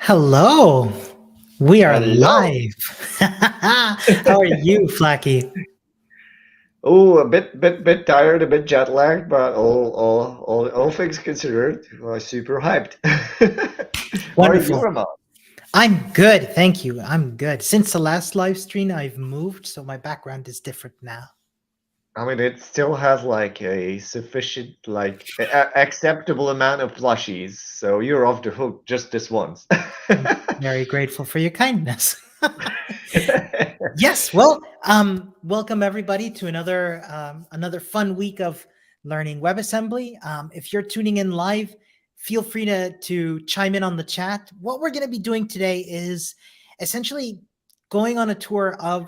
Hello, we are Hello. live. How are you, Flaki? Oh, a bit tired, a bit jet lagged, but all things considered, super hyped. How are you, Wonderful. Ramon? I'm good, thank you. I'm good. Since the last live stream, I've moved, so my background is different now. I mean, it still has like a sufficient, acceptable amount of plushies, so you're off the hook just this once. I'm very grateful for your kindness. Yes, well, welcome everybody to another fun week of learning WebAssembly. If you're tuning in live, feel free to chime in on the chat. What we're going to be doing today is essentially going on a tour of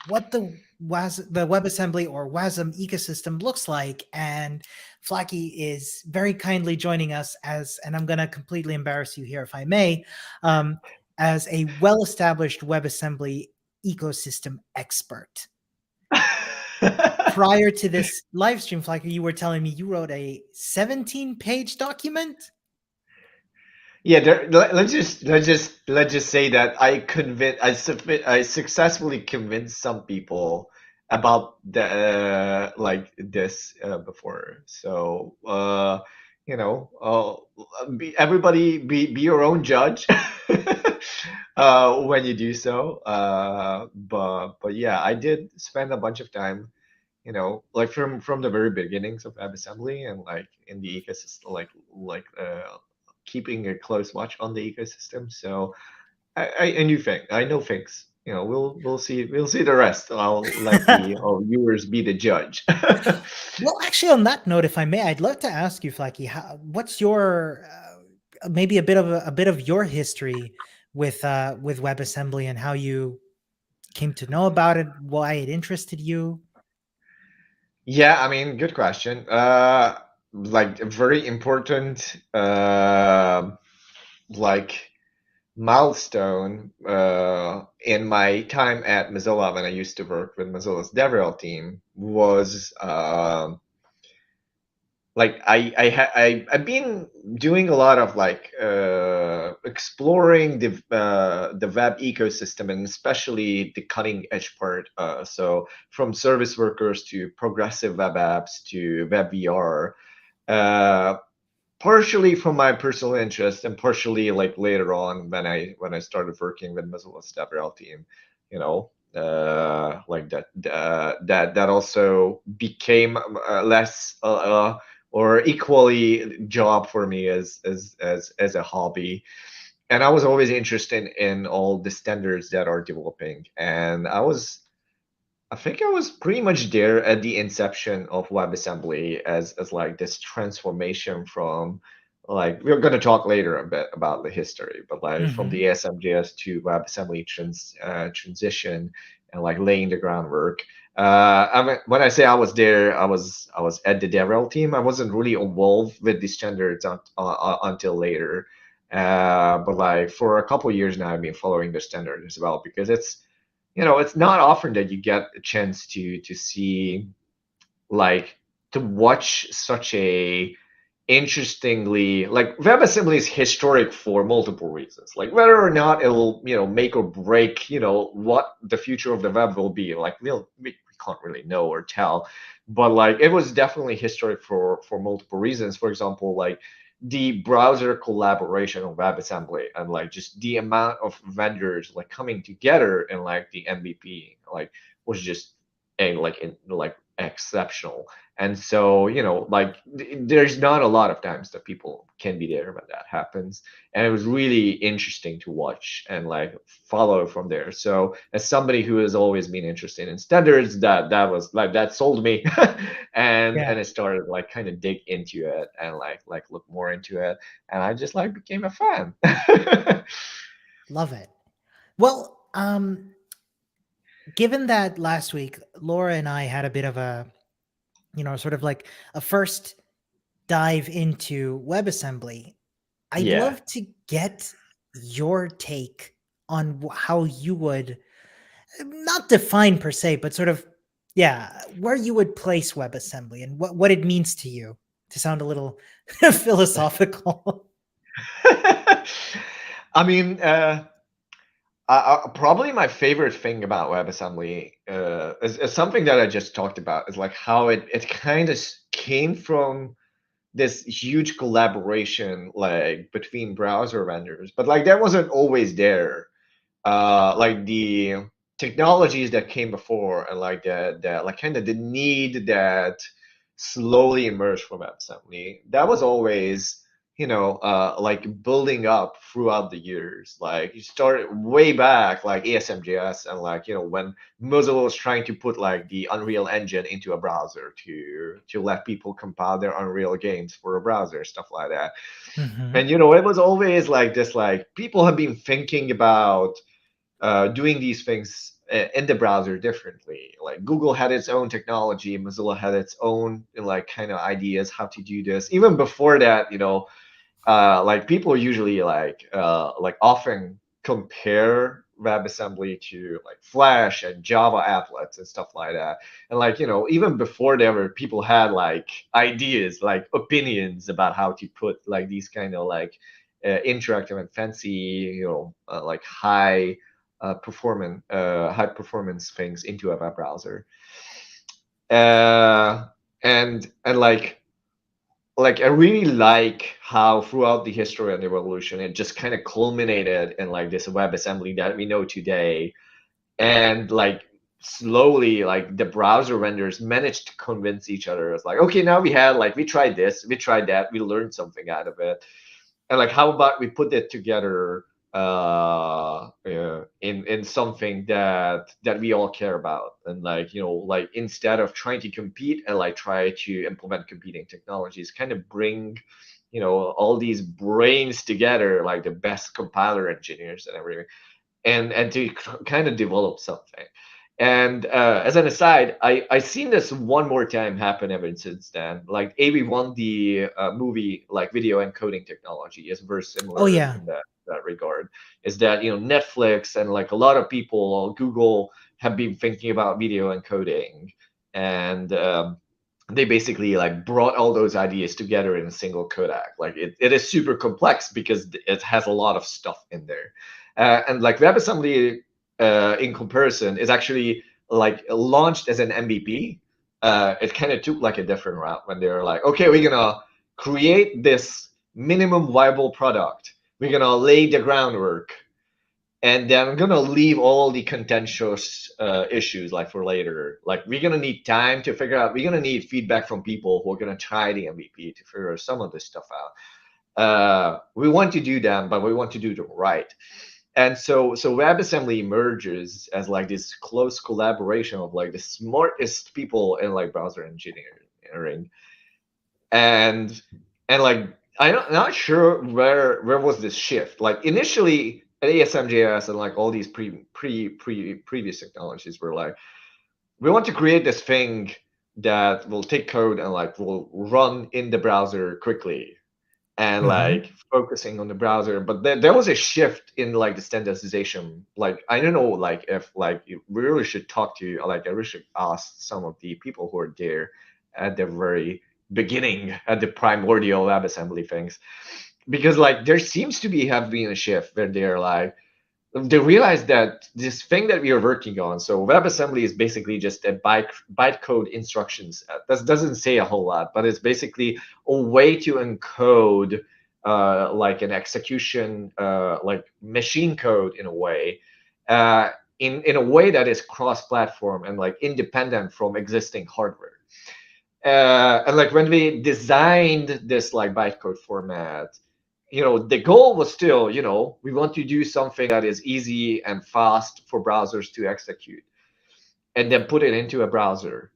what the WebAssembly or Wasm ecosystem looks like, and Flaki is very kindly joining us and I'm going to completely embarrass you here if I may, um, as a well-established WebAssembly ecosystem expert. Prior to this live stream, Flaki, you were telling me you wrote a 17-page document. Yeah, let's just say that I successfully convinced some people about the like this before. So everybody be your own judge when you do so. But yeah, I did spend a bunch of time, like from the very beginnings of WebAssembly and like in the ecosystem, keeping a close watch on the ecosystem. So I know things. We'll see the rest. I'll let the viewers be the judge. Well, actually, on that note, if I may, I'd love to ask you, Flaki, what's your maybe a bit of your history with WebAssembly and how you came to know about it, why it interested you? Yeah, I mean, good question. Like a very important like milestone in my time at Mozilla when I used to work with Mozilla's DevRel team was like I've been doing a lot of like exploring the web ecosystem, and especially the cutting edge part. So from service workers to progressive web apps to web VR. Uh, Partially from my personal interest, and partially like later on when I started working with Mozilla's DevRel team, like that also became less or equally job for me as a hobby. And I was always interested in all the standards that are developing, and I think I was pretty much there at the inception of WebAssembly as like this transformation from, like, we're going to talk later a bit about the history, but like from the Mhm. ASM.js to WebAssembly transition and like laying the groundwork. I mean, when I say I was there, I was at the DevRel team. I wasn't really involved with the standards until later. But like for a couple of years now, I've been following the standard as well, because it's not often that you get a chance to see, like, to watch such a interestingly, like, WebAssembly is historic for multiple reasons, like whether or not it'll make or break what the future of the web will be. Like, we can't really know or tell, but like it was definitely historic for multiple reasons. For example, like the browser collaboration on WebAssembly, and like just the amount of vendors like coming together and like the MVP like was just like exceptional. And so, like there's not a lot of times that people can be there when that happens. And it was really interesting to watch and like follow from there. So as somebody who has always been interested in standards, that was like that sold me. And Yeah, I started like kind of dig into it and like look more into it. And I just like became a fan. love it. Well, given that last week Laura and I had a bit of a, sort of like a first dive into WebAssembly, I'd Yeah. love to get your take on how you would not define per se, but sort of, yeah, where you would place WebAssembly and what it means to you, to sound a little philosophical. I mean, probably my favorite thing about WebAssembly is something that I just talked about. Is like how it kind of came from this huge collaboration like between browser vendors, but like that wasn't always there. Like the technologies that came before and like that like kind of the need that slowly emerged from WebAssembly, that was always, like building up throughout the years. Like you started way back like ASMJS, and like when Mozilla was trying to put like the Unreal Engine into a browser to let people compile their Unreal games for a browser, stuff like that. Hmm. And it was always like this, like people have been thinking about doing these things in the browser differently. Like Google had its own technology, Mozilla had its own like kind of ideas how to do this. Even before that, like people usually like often compare WebAssembly to like Flash and Java applets and stuff like that. And like even before there were people had like ideas, like opinions about how to put like these kind of like interactive and fancy, like high performance things into a web browser. Uh, and like I really like how throughout the history and evolution it just kind of culminated in like this WebAssembly that we know today. And like slowly like the browser vendors managed to convince each other. It's like, okay, now we tried this, we tried that, we learned something out of it, and like how about we put it together in something that we all care about. And like like instead of trying to compete and like try to implement competing technologies, kind of bring all these brains together, like the best compiler engineers and everything, and to kind of develop something. And as an aside, I seen this one more time happen ever since then. Like AV1, the movie, like video encoding technology is very Oh similar yeah. in that regard. Is that Netflix and like a lot of people, Google, have been thinking about video encoding, and they basically like brought all those ideas together in a single codec. Like it is super complex because it has a lot of stuff in there. And like WebAssembly, in comparison, is actually like launched as an MVP. It kind of took like a different route when they were like, okay, we're gonna create this minimum viable product. We're gonna lay the groundwork, and then I'm gonna leave all the contentious issues like for later. Like we're gonna need time to figure out. We're gonna need feedback from people who are gonna try the MVP to figure some of this stuff out. We want to do them, but we want to do them right. And so WebAssembly emerges as like this close collaboration of like the smartest people in like browser engineering. and and like I'm not sure where was this shift. Like initially at ASMJS and like all these previous technologies were like, we want to create this thing that will take code and like will run in the browser quickly, and Hmm. like focusing on the browser. But there was a shift in like the standardization. Like I don't know, like if like we really should talk to, like I really should ask some of the people who are there at the very beginning, at the primordial WebAssembly things, because like there seems to be have been a shift where they're like, they realize that this thing that we are working on, so WebAssembly is basically just a bytecode instruction set. That doesn't say a whole lot, but it's basically a way to encode like an execution, like machine code in a way, uh, in a way that is cross-platform and like independent from existing hardware. And like when we designed this like bytecode format, the goal was still, we want to do something that is easy and fast for browsers to execute, and then put it into a browser.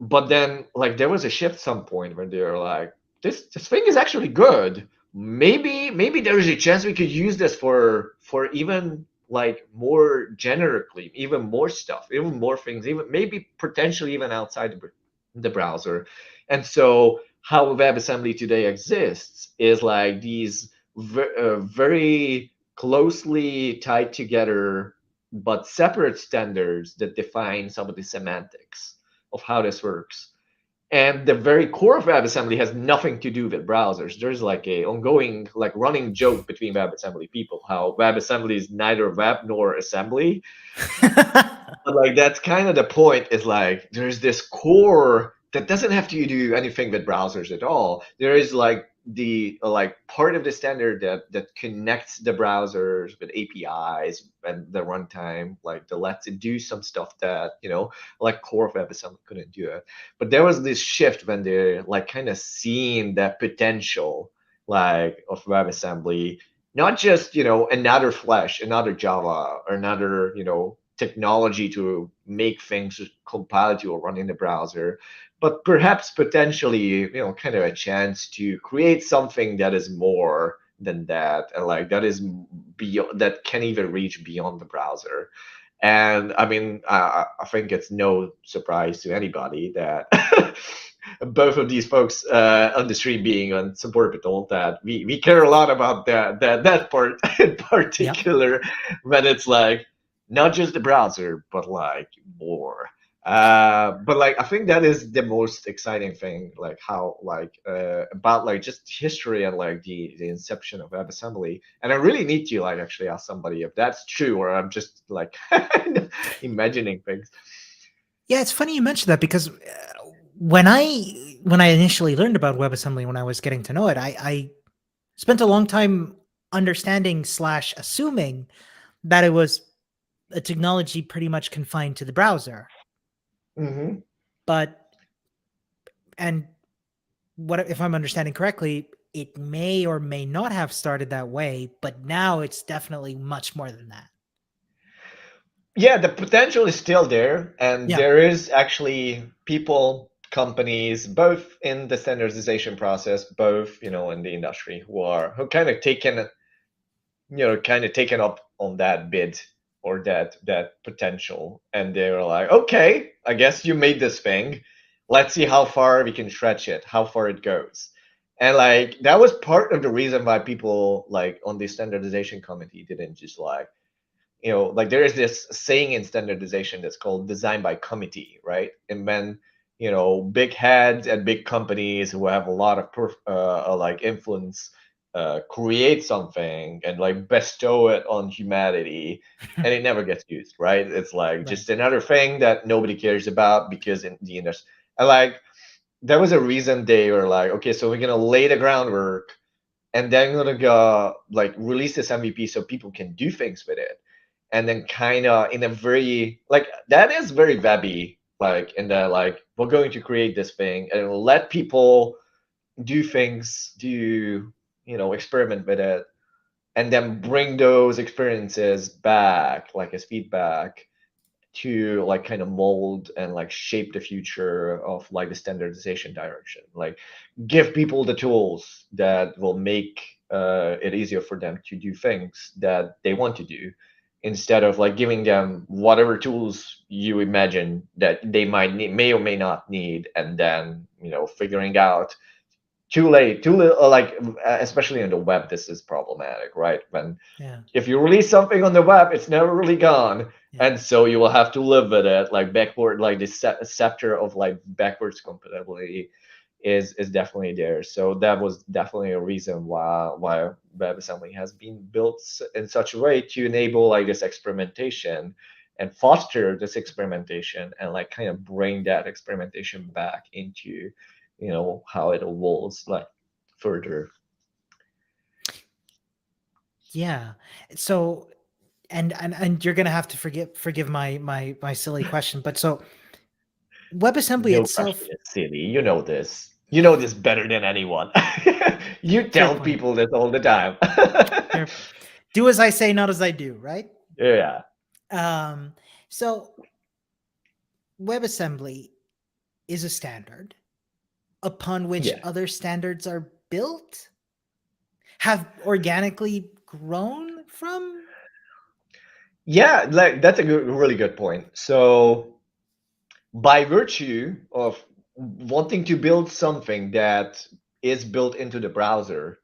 But then like there was a shift some point when they were like, this thing is actually good. Maybe there is a chance we could use this for even like more generically, even more stuff, even more things, even maybe potentially even outside the browser. And so how WebAssembly today exists is like these very closely tied together but separate standards that define some of the semantics of how this works. And the very core of WebAssembly has nothing to do with browsers. There's like a ongoing, like running joke between WebAssembly people, how WebAssembly is neither web nor assembly. But like that's kind of the point, is like there's this core that doesn't have to do anything with browsers at all. There is like the like part of the standard that connects the browsers with APIs and the runtime, like that lets it do some stuff that, like core of WebAssembly couldn't do it. But there was this shift when they're like kind of seeing that potential like of WebAssembly, not just, another Flash, another Java, or another, technology to make things compile to or run in the browser, but perhaps potentially, kind of a chance to create something that is more than that, and like that is beyond, that can even reach beyond the browser. And I mean, I think it's no surprise to anybody that both of these folks on the stream being on support told that we care a lot about that part in Yep. particular, when it's like not just the browser, but like more. But like I think that is the most exciting thing, like how like about like just history and like the inception of WebAssembly. And I really need to like actually ask somebody if that's true, or I'm just like imagining things. Yeah, it's funny you mentioned that, because when I initially learned about WebAssembly, when I was getting to know it, I spent a long time understanding slash assuming that it was a technology pretty much confined to the browser. Hmm. But and what if I'm understanding correctly? It may or may not have started that way, but now it's definitely much more than that. Yeah, the potential is still there, and Yeah. there is actually people, companies, both in the standardization process, both in the industry, who kind of taken up on that bid, or that potential, and they were like, okay, I guess you made this thing. Let's see how far we can stretch it, how far it goes. And like that was part of the reason why people like on the standardization committee didn't just like, like there is this saying in standardization that's called design by committee, right? And when big heads and big companies who have a lot of like influence create something and like bestow it on humanity, and it never gets used, right? It's like Right. just another thing that nobody cares about, because in the industry, and like there was a reason they were like, okay, so we're gonna lay the groundwork, and then we're gonna go like release this MVP so people can do things with it. And then kind of in a very like that is very webby, like in the like we're going to create this thing and let people do things, do experiment with it, and then bring those experiences back like as feedback to like kind of mold and like shape the future of like the standardization direction, like give people the tools that will make it easier for them to do things that they want to do, instead of like giving them whatever tools you imagine that they might need, may or may not need, and then figuring out too late, too little, like especially in the web this is problematic, right? When Yeah. if you release something on the web, it's never really gone, Yeah. and so you will have to live with it. Like backward, like the scepter of like backwards compatibility is definitely there. So that was definitely a reason why WebAssembly has been built in such a way to enable like this experimentation and foster this experimentation, and like kind of bring that experimentation back into how it evolves like further. Yeah. So, and you're gonna have to forgive my silly question, but so WebAssembly No question itself. is silly. You know this. You know this better than anyone. You Fair tell point. people this all the time. Fair point. Do as I say, not as I do, right? Yeah. Um, so WebAssembly is a standard upon which Yeah. other standards are built, have organically grown from. Yeah, like that's a really good point. So by virtue of wanting to build something that is built into the browser,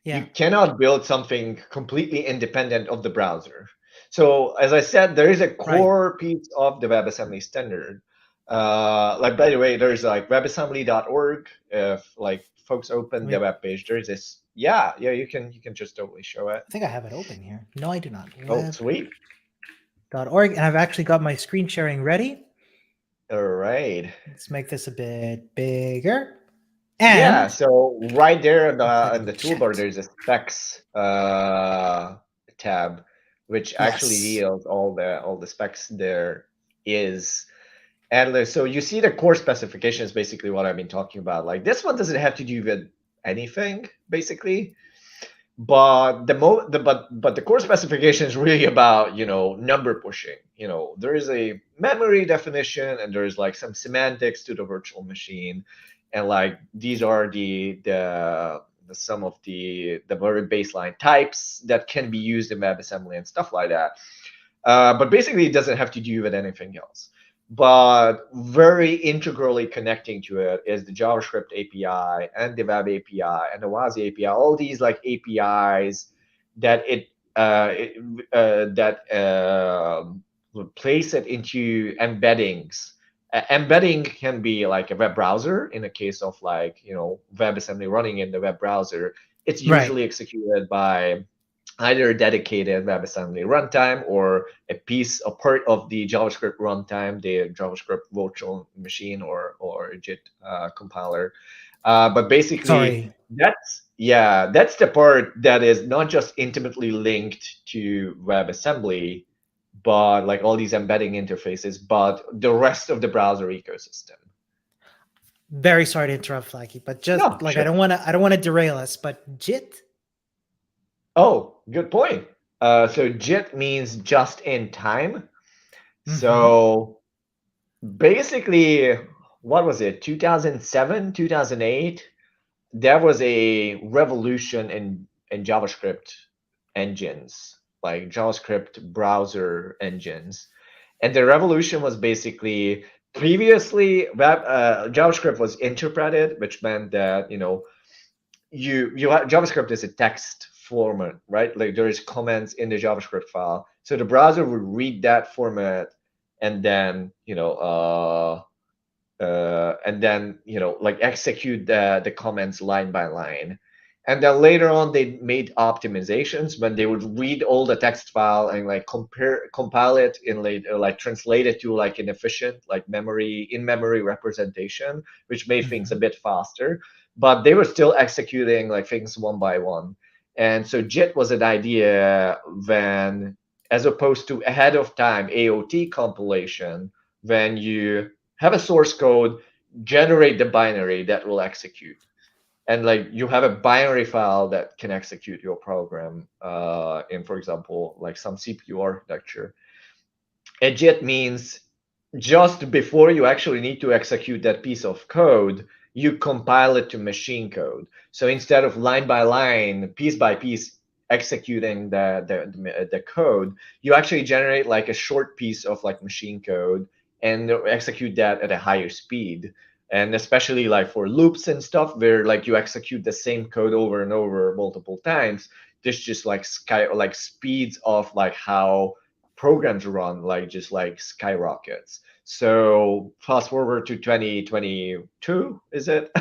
you Yeah. cannot build something completely independent of the browser. So, as I said, there is a Right. core piece of the WebAssembly standard Like, by the way, there's like webassembly.org. If like folks open the Wait, web page, there's this. Yeah, yeah, you can just totally show it. I think I have it open here. No, I do not. Oh, sweet. Web.org. And I've actually got my screen sharing ready. All right. Let's make this a bit bigger. Yeah, And so right there let's head in into the toolbar, chat. there's a specs tab, which actually Yes. deals all the specs there is. And so you see the core specification is basically what I've been talking about. Like this one doesn't have to do with anything, basically. But but the core specification is really about, number pushing. There is a memory definition and there's like some semantics to the virtual machine, and like these are the some of the very baseline types that can be used in WebAssembly and stuff like that. But basically, it doesn't have to do with anything else. But very integrally connecting to it is the JavaScript API and the Web API and the Wasm API. All these like APIs that place it into embeddings. Embedding can be like a web browser. In the case of like WebAssembly running in the web browser, it's Right. usually executed by either a dedicated WebAssembly runtime or a part of the JavaScript runtime, the JavaScript virtual machine or JIT compiler. But basically, Sorry. that's the part that is not just intimately linked to WebAssembly, but like all these embedding interfaces, but the rest of the browser ecosystem. Very sorry to interrupt, Flaki, but just No, like sure. I don't want to derail us, but JIT. Oh, good point. So JIT means just in time. Mm-hmm. So basically, what was it? 2007, 2008. There was a revolution in JavaScript engines, like JavaScript browser engines. And the revolution was basically previously JavaScript was interpreted, which meant that JavaScript is a text format, right? Like there is comments in the JavaScript file, so the browser would read that format and then like execute the comments line by line. And then later on they made optimizations when they would read all the text file and like compile it in like translate it to like an efficient like in memory representation, which made things a Mm-hmm. bit faster, but they were still executing like things one by one. And so JIT was an idea when, as opposed to ahead of time AOT compilation, when you have a source code, generate the binary that will execute, and like you have a binary file that can execute your program in, for example, like some CPU architecture. A JIT means just before you actually need to execute that piece of code, you compile it to machine code. So instead of line by line, piece by piece executing the code, you actually generate like a short piece of like machine code and execute that at a higher speed. And especially like for loops and stuff where like you execute the same code over and over multiple times, this just like speeds off like how programs run, like just like skyrockets. So fast forward to 2022, is it?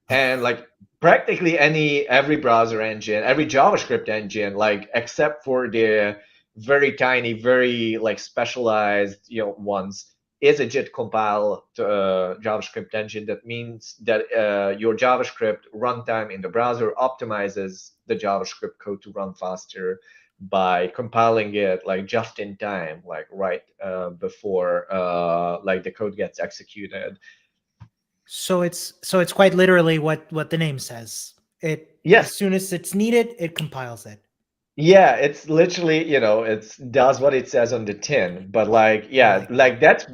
And like practically every browser engine, every JavaScript engine, like except for the very tiny, very like specialized, ones, is a JIT compile JavaScript engine. That means that your JavaScript runtime in the browser optimizes the JavaScript code to run faster by compiling it like just in time, like right before like the code gets executed. So it's quite literally what the name says. It Yes. as soon as it's needed, it compiles it. Yeah, it's literally, it does what it says on the tin. But like, I yeah, like that.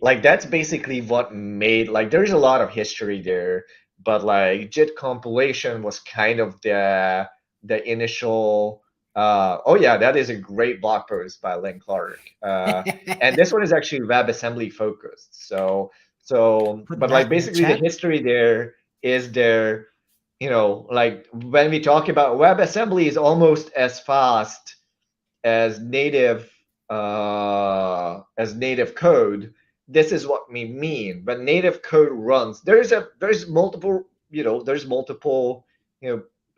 like that's basically what made, like there's a lot of history there, but like JIT compilation was kind of the initial oh yeah, that is a great blog post by Lynn Clark. And this one is actually WebAssembly focused. So Put but like that in the basically the chat. history there is there, like when we talk about WebAssembly is almost as fast as native code, this is what we mean. When native code runs, there's multiple, there's multiple,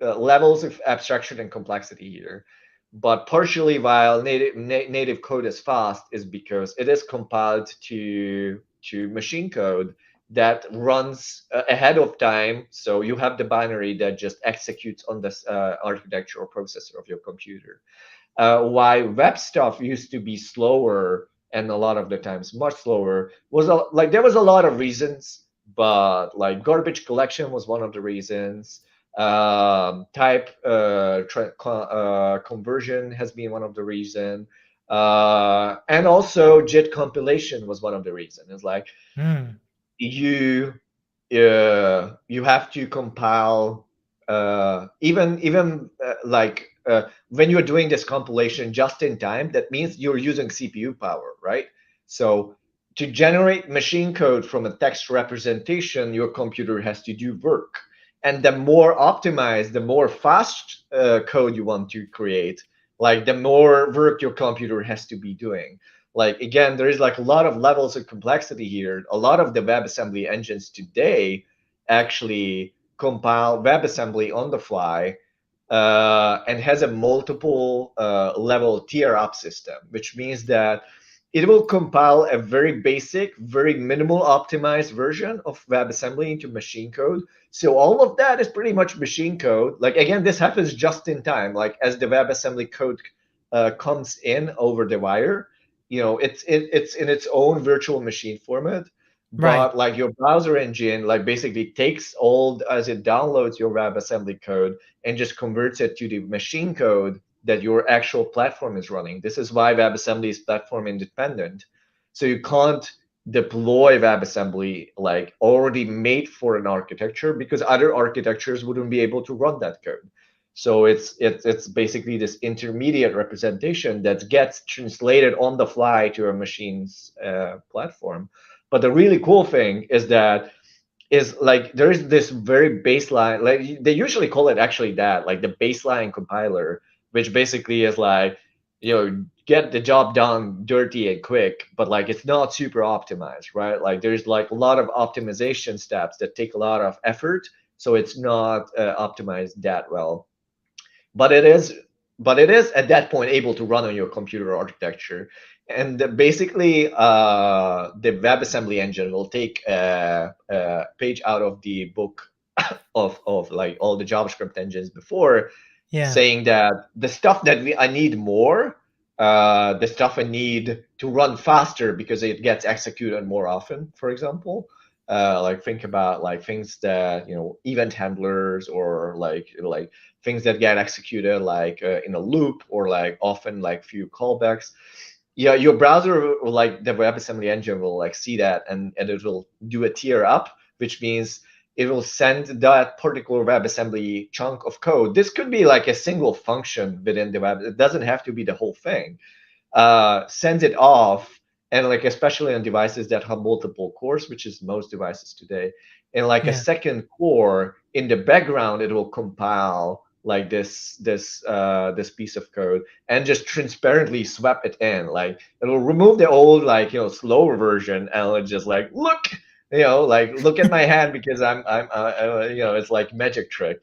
levels of abstraction and complexity here. But partially, while native code is fast, is because it is compiled to machine code that runs ahead of time. So you have the binary that just executes on this architecture or processor of your computer. Why web stuff used to be slower, and a lot of the times much slower, was like there was a lot of reasons, but like garbage collection was one of the reasons. Type conversion has been one of the reason, and also JIT compilation was one of the reasons. It's like Mm, you you have to compile, even like when you're doing this compilation just in time, that means you're using CPU power, right? So to generate machine code from a text representation, your computer has to do work. And the more optimized, the more fast code you want to create, like the more work your computer has to be doing. Like again, there is like a lot of levels of complexity here. A lot of the WebAssembly engines today actually compile WebAssembly on the fly, and has a multiple level tier up system, which means that it will compile a very basic, very minimal optimized version of WebAssembly into machine code. So all of that is pretty much machine code. Like again, this happens just in time. Like as the WebAssembly code comes in over the wire, it's in its own virtual machine format. right. But like your browser engine, like basically takes all as it downloads your WebAssembly code and just converts it to the machine code that your actual platform is running. This is why WebAssembly is platform independent. So you can't deploy WebAssembly like already made for an architecture, because other architectures wouldn't be able to run that code. So it's basically this intermediate representation that gets translated on the fly to a machine's platform. But the really cool thing is like there is this very baseline, like they usually call it actually that, like the baseline compiler, which basically is like, get the job done dirty and quick, but like it's not super optimized, right? Like there's like a lot of optimization steps that take a lot of effort, so it's not optimized that well. but it is but it is at that point able to run on your computer architecture. And basically, the WebAssembly engine will take a page out of the book of like all the JavaScript engines before, Yeah. saying that the stuff that I need more, the stuff I need to run faster because it gets executed more often, for example. Like think about like things that, event handlers, or like things that get executed like in a loop, or like often like few callbacks. Yeah, your browser, like the WebAssembly engine, will like see that, and it will do a tier up, which means it will send that particular WebAssembly chunk of code. This could be like a single function within the web. It doesn't have to be the whole thing. Sends it off, and like especially on devices that have multiple cores, which is most devices today, and like a Yeah. second core in the background, it will compile like this piece of code and just transparently swap it in. Like it'll remove the old, like, slower version, and it'll just like, like look at my hand, because it's like magic trick,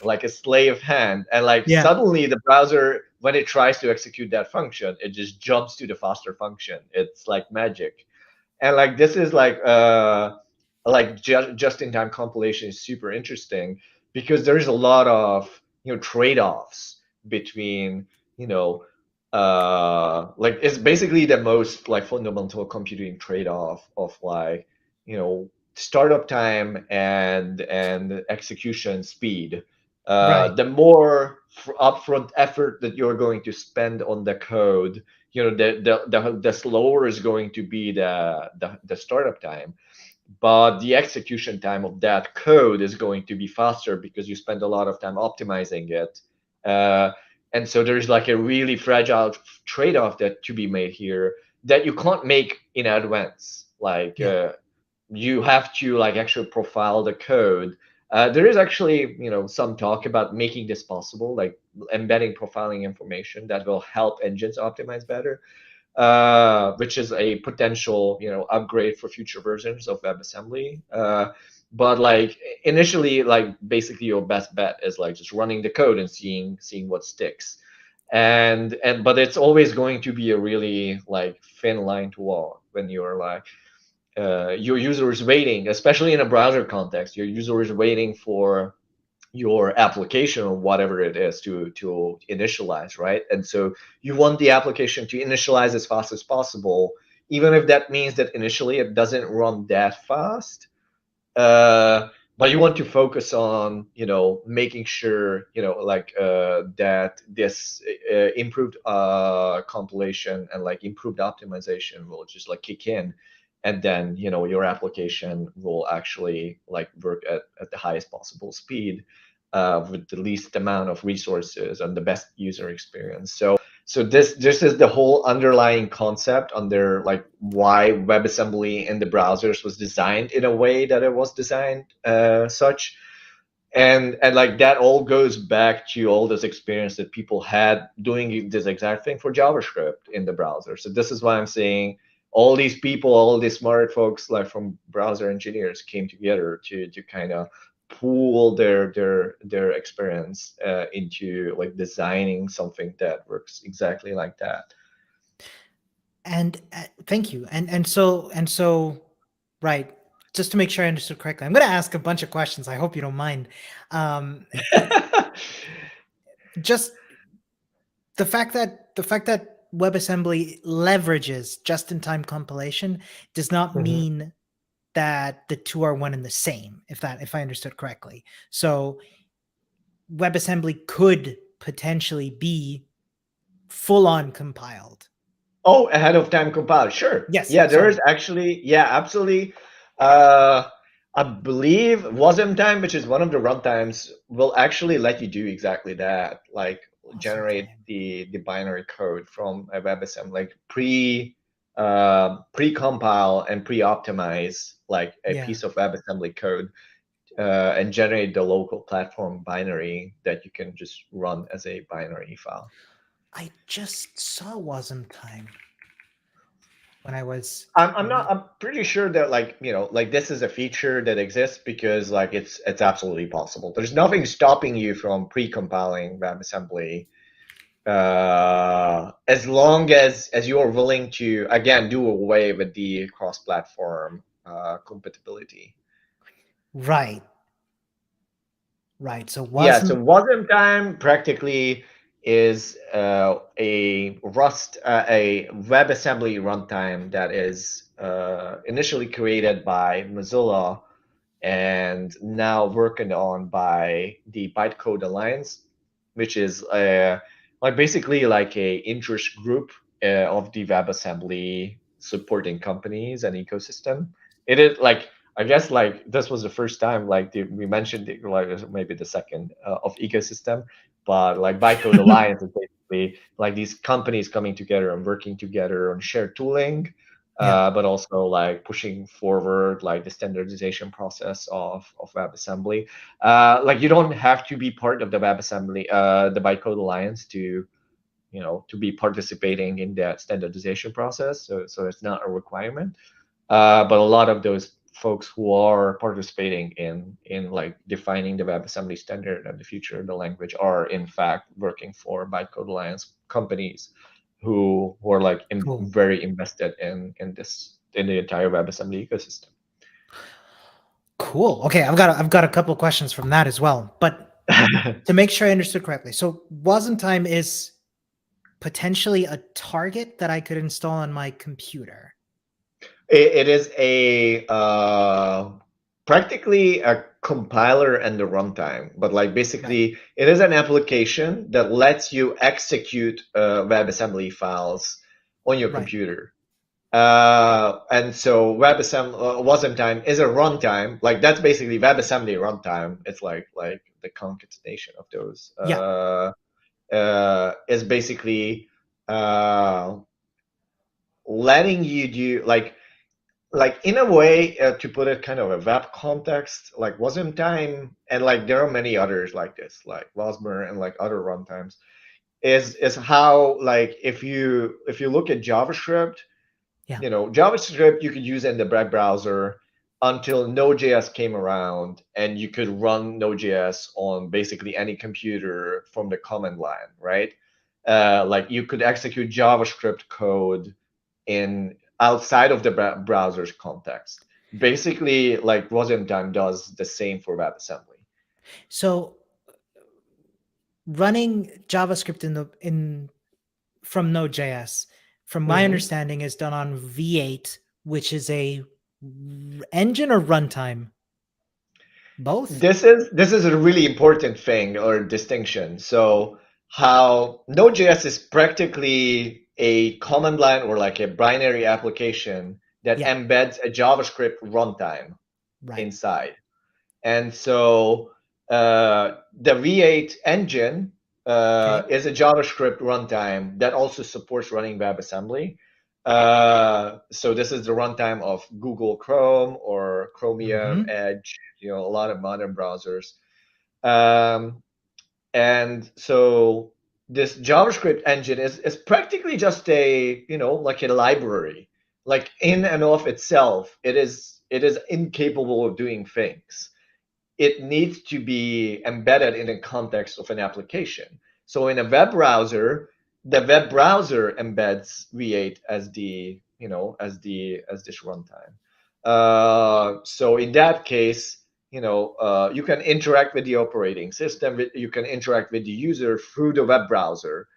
like a slave hand. And like Yeah. suddenly the browser, when it tries to execute that function, it just jumps to the faster function. It's like magic. And like this is like just in time compilation is super interesting, because there's a lot of, trade-offs between, you know like it's basically the most like fundamental computing trade-off of like, startup time and execution speed. Right. The more upfront effort that you're going to spend on the code, the slower is going to be the startup time, but the execution time of that code is going to be faster because you spend a lot of time optimizing it. uh, and so there's like a really fragile trade-off that to be made here, that you can't make in advance. Like Yeah. you have to like actually profile the code. There is actually, some talk about making this possible, like embedding profiling information that will help engines optimize better. which is a potential, upgrade for future versions of WebAssembly. But like initially, like basically your best bet is like just running the code and seeing what sticks. And but it's always going to be a really like thin line to walk when you're like your user is waiting, especially in a browser context. Your user is waiting for your application or whatever it is to initialize, right? And so you want the application to initialize as fast as possible, even if that means that initially it doesn't run that fast. But you want to focus on making sure like that this improved compilation and like improved optimization will just like kick in, and then your application will actually like work at the highest possible speed with the least amount of resources and the best user experience. So this is the whole underlying concept under like why WebAssembly in the browsers was designed in a way that it was designed such. And like that all goes back to all this experience that people had doing this exact thing for JavaScript in the browser. So this is why I'm saying all these people, all these smart folks like from browser engineers came together to kind of pool their experience into like designing something that works exactly like that. And thank you. And so, right. Just to make sure I understood correctly, I'm going to ask a bunch of questions. I hope you don't mind. Um, just the fact that WebAssembly leverages just-in-time compilation does not Mhm. mean that the two are one and the same. If I understood correctly, so WebAssembly could potentially be full-on compiled. Oh, ahead of time compile. Sure. Yes. Yeah, there is Sorry. actually, yeah, absolutely. Uh, I believe Wasm time, which is one of the runtimes, will actually let you do exactly that, like Awesome generate time. the binary code from a WebAssembly, like pre-compile and pre-optimize like a Yeah. piece of WebAssembly code, and generate the local platform binary that you can just run as a binary file. I just saw Wasm time when I was I'm not. maybe. I'm pretty sure that like like this is a feature that exists because like it's absolutely possible. There's nothing stopping you from pre-compiling WebAssembly, as long as you are willing to again do away with the cross-platform compatibility. Right. Right. So Yeah, so Wasm. Wasm time practically is a WebAssembly runtime that is initially created by Mozilla and now working on by the Bytecode Alliance, which is like basically like a interest group of the WebAssembly supporting companies and ecosystem. It is like I guess like this was the first time like we mentioned it, like maybe the second of ecosystem, but like Bytecode Alliance is basically like these companies coming together and working together on shared tooling, Yeah. but also like pushing forward like the standardization process of WebAssembly. Like you don't have to be part of the WebAssembly, the Bytecode Alliance to be participating in that standardization process. So it's not a requirement. But a lot of those folks who are participating in like defining the WebAssembly standard and the future of the language are in fact working for Bytecode Alliance companies who are like Cool. very invested in the entire WebAssembly ecosystem. Cool. Okay, I've got a couple of questions from that as well. But to make sure I understood correctly, so Wasm time is potentially a target that I could install on my computer. It is a practically a compiler and a runtime, but like Right. basically it is an application that lets you execute WebAssembly files on your Right. computer. And so WebAssembly Wasm time is a runtime. Like that's basically WebAssembly runtime. It's like the concatenation of those. Yeah. Is basically uh, letting you do like in a way to put it kind of a web context like Wasm time and like there are many others like this like Wasmer and like other runtimes. is how, like, if you look at JavaScript, Yeah. JavaScript you could use in the web browser until Node.js came around, and you could run Node.js on basically any computer from the command line, right? Like you could execute JavaScript code in outside of the browser's context. Basically, like Wasm time does the same for WebAssembly. So running JavaScript in from Node.js, from my Mhm. understanding, is done on V8, which is a engine or runtime. Both. This is a really important thing or distinction. So how Node.js is practically a command line or like a binary application that Yeah. embeds a JavaScript runtime Right. inside. And so the V8 engine Okay. is a JavaScript runtime that also supports running WebAssembly. So this is the runtime of Google Chrome or Chromium, Mm-hmm. Edge, a lot of modern browsers. Um, and so this JavaScript engine is practically just like a library. Like in and of itself, it is incapable of doing things. It needs to be embedded in the context of an application. So in a web browser, the web browser embeds V8 as as this runtime. So in that case, you can interact with the operating system. You can interact with the user through the web browser,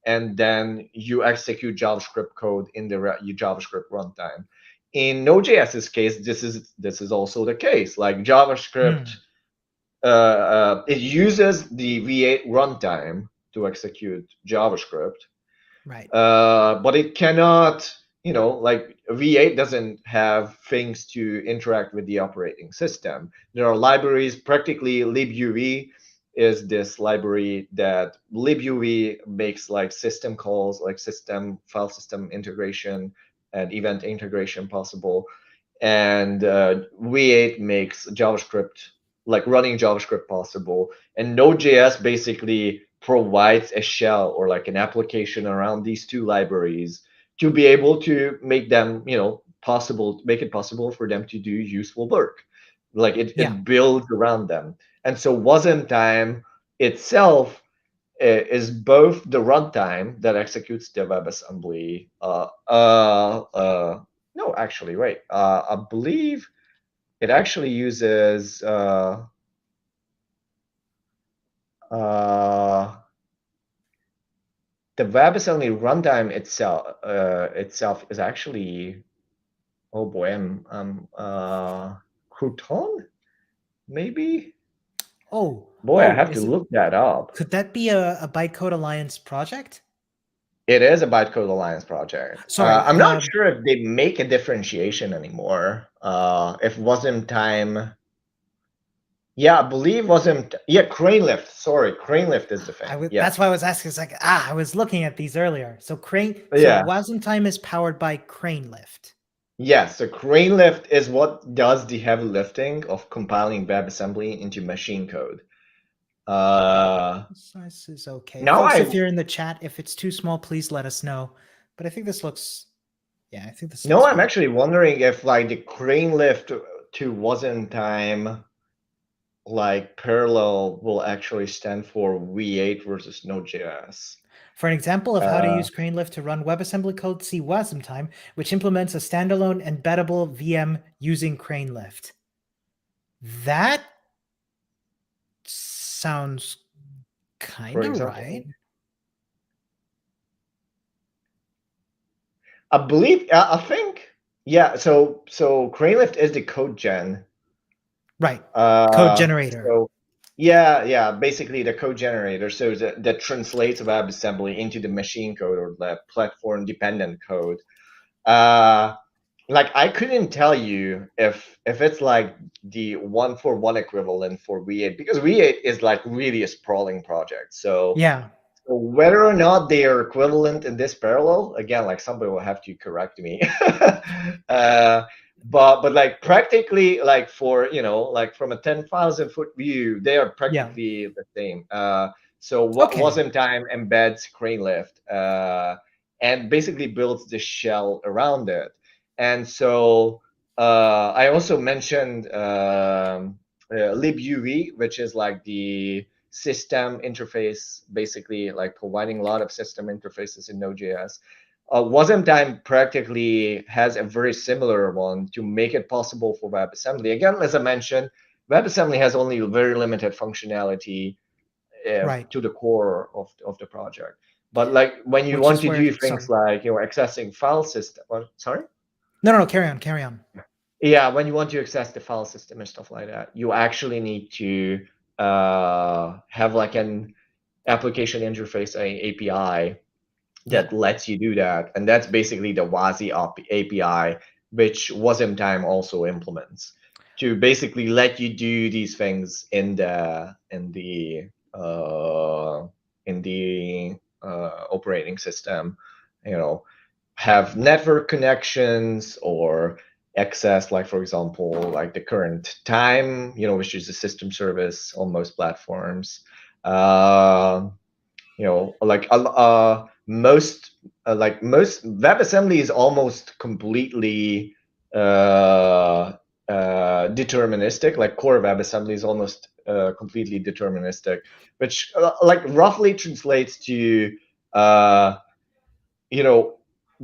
and then you execute JavaScript code in the JavaScript runtime. In Node.js's case, this is also the case. Like JavaScript, Mm, it uses the V8 runtime to execute JavaScript, right. but it cannot, like V8 doesn't have things to interact with the operating system. There are libraries, practically libuv is this library that libuv makes like system calls, like file system integration and event integration possible. And V8 makes JavaScript, like running JavaScript possible. And Node.js basically provides a shell or like an application around these two libraries to be able to make them, make it possible for them to do useful work. Like Yeah. it builds around them. And so Wasm time itself is both the runtime that executes the WebAssembly. No, actually, wait. I believe it actually uses uh, the WebAssembly runtime itself is actually, oh boy, Crouton, maybe. Oh, Boy, I oh, have to is it, look that up. could that be a Bytecode Alliance project? It is a Bytecode Alliance project. Sorry. I'm not sure if they make a differentiation anymore. If Wasm time, yeah, I believe Wasm, yeah, Crane Lift. Sorry, Crane Lift is the thing. Yeah, That's why I was asking. It's like, I was looking at these earlier. So so yeah, Wasm Time is powered by Crane Lift. yeah. So Crane Lift is what does the heavy lifting of compiling WebAssembly into machine code. Uh, Size is okay. now Folks, if I you're in the chat, if it's too small, please let us know. But I think this looks, yeah, I think this no, looks I'm fine. actually wondering if like the Crane Lift to Wasm time like parallel will actually stand for V8 versus Node.js. For an example of how to Uh, use Crane Lift to run WebAssembly code, see Wasm Time, which implements a standalone embeddable VM using Crane Lift. That sounds kind for of example, right. I think, yeah. So CraneLift is the code gen. Right. Code Uh, generator. so yeah, basically the code generator. So that translates WebAssembly into the machine code or the platform dependent code. Uh, like I couldn't tell you if it's like the one for one equivalent for V8 because V8 is like really a sprawling project. Yeah. So whether or not they are equivalent in this parallel, again, like somebody will have to correct me. uh, but like practically, like for like from a 10,000 foot view, they are Yeah. practically the same. So what Okay. Wasm time embeds crane lift and basically builds the shell around it. And so I also mentioned libuv, which is like the system interface, basically like providing a lot of system interfaces in Node.js. Wasm time practically has a very similar one to make it possible for WebAssembly. Again, as I mentioned, WebAssembly has only very limited functionality Right. to the core of the project. But like when you Which want is to where, do things sorry. like accessing file system, sorry, No, carry on, carry on. yeah, when you want to access the file system and stuff like that, you actually need to have like an application interface, a API Yeah. that lets you do that, and that's basically the WASI API, which Wasm time also implements to basically let you do these things in the operating system. You know, have network connections or access, like for example, like the current time, which is a system service on most platforms. Uh, like most WebAssembly is almost completely deterministic. Like core WebAssembly is almost completely deterministic, which like roughly translates to uh, you know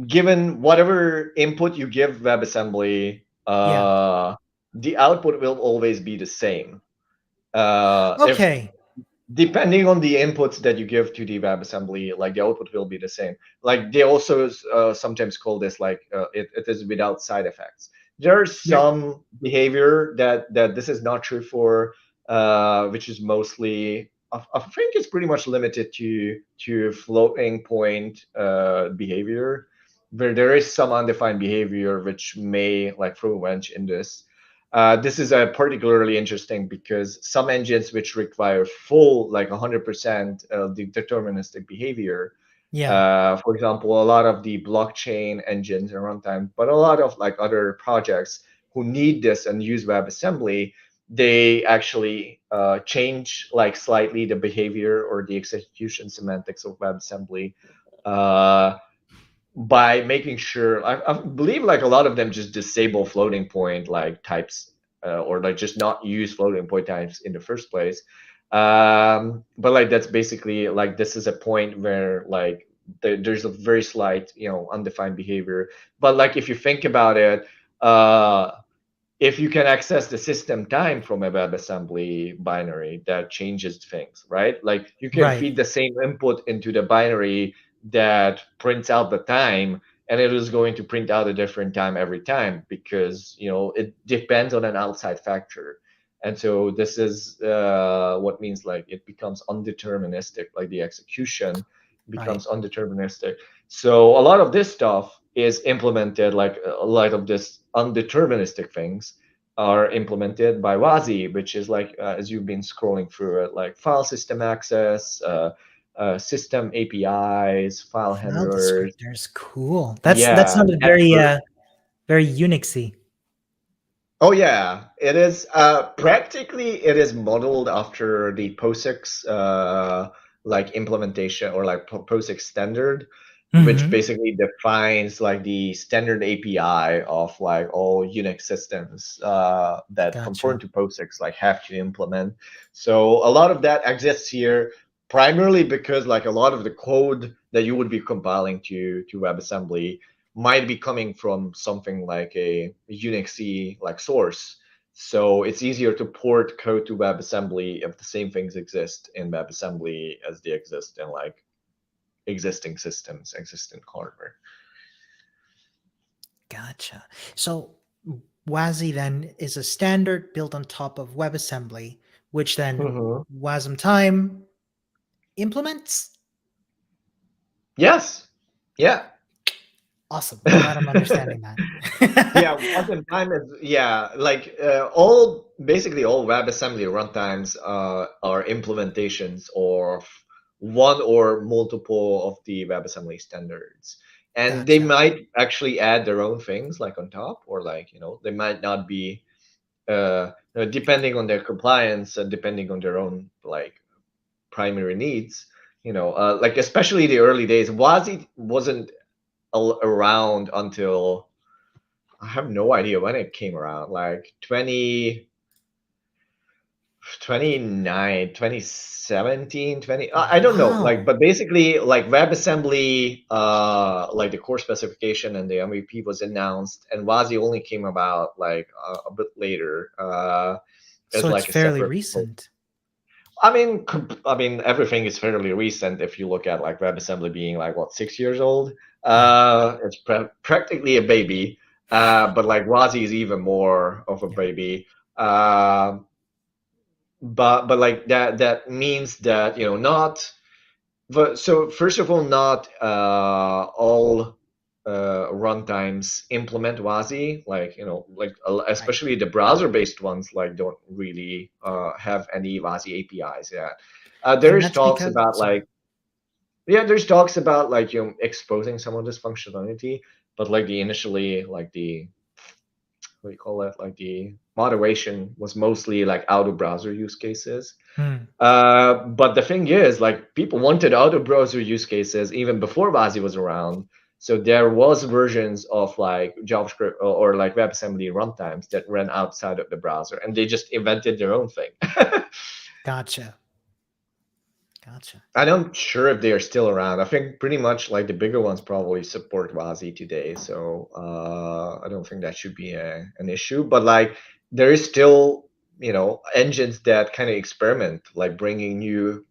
given whatever input you give WebAssembly, Yeah. the output will always be the same. If Okay. depending on the inputs that you give to the WebAssembly, like the output will be the same. Like they also sometimes call this like it is without side effects. There's You're, some behavior that this is not true for, which is mostly I think it's pretty much limited to floating point behavior, where there is some undefined behavior which may like throw a wrench in this. This is particularly interesting because some engines which require full, like 100% deterministic behavior, yeah. for example, a lot of the blockchain engines and runtime, but a lot of like other projects who need this and use WebAssembly, they actually change like slightly the behavior or the execution semantics of WebAssembly. Uh, by making sure I believe like a lot of them just disable floating point like types or like just not use floating point types in the first place. But like that's basically like this is a point where like there's a very slight undefined behavior. But like if you think about it, uh if you can access the system time from a WebAssembly binary, that changes things, right? Like you can Right. feed the same input into the binary that prints out the time, and it is going to print out a different time every time because it depends on an outside factor. And so this is what means like it becomes undeterministic, like the execution Right. becomes undeterministic. So a lot of this stuff is implemented, like a lot of this undeterministic things are implemented by WASI, which is like as you've been scrolling through it, like file system access, system APIs, file File handlers. descriptors. Cool. That Yeah, sounded very network. very Unixy. Oh yeah, it is. Practically, it is modeled after the POSIX like implementation or like POSIX standard, which Mm-hmm. basically defines like the standard API of like all Unix systems that conform Gotcha. to POSIX like have to implement. So a lot of that exists here, primarily because like a lot of the code that you would be compiling to WebAssembly might be coming from something like a Unixy like source. So it's easier to port code to WebAssembly if the same things exist in WebAssembly as they exist in like existing systems, existing hardware. Gotcha. So WASI then is a standard built on top of WebAssembly, which then Mhm. Wasm Time implements. Yes. Yeah. Awesome. Glad I'm understanding Yeah, that. wasn't time is yeah, like all basically all WebAssembly runtimes are implementations of one or multiple of the WebAssembly standards. And they Gotcha. might actually add their own things like on top, or like, they might not be depending on their compliance and depending on their own like primary needs. Like especially the early days, Wazi wasn't around until I have no idea when it came around, like 2017, 20, I don't know, like, Wow. but basically like WebAssembly, like the core specification and the MVP was announced, and Wazi only came about like a bit later, as So it's like a fairly separate. recent. I mean, everything is fairly recent. If you look at like WebAssembly being like what 6 years old, Yeah. it's practically a baby. But like Wazi is even more of a Yeah. baby. Um, but like that means that not. But so first of all, not all runtimes implement Wazi. Like like Right. especially the browser-based ones, like don't really have any Wazi APIs yet. And There's that's talks because, about sorry. like yeah, there's talks about like exposing some of this functionality, but like the initially like the what do you call it, like the moderation was mostly like out of browser use cases. Hmm. But the thing is, like people wanted out of browser use cases even before Vazi was around. So there was versions of like JavaScript or like WebAssembly runtimes that ran outside of the browser, and they just invented their own thing. Gotcha. Gotcha. I'm sure if they are still around. I think pretty much like the bigger ones probably support Wazi today, so I don't think that should be an issue. But like there is still engines that kind of experiment, like bringing new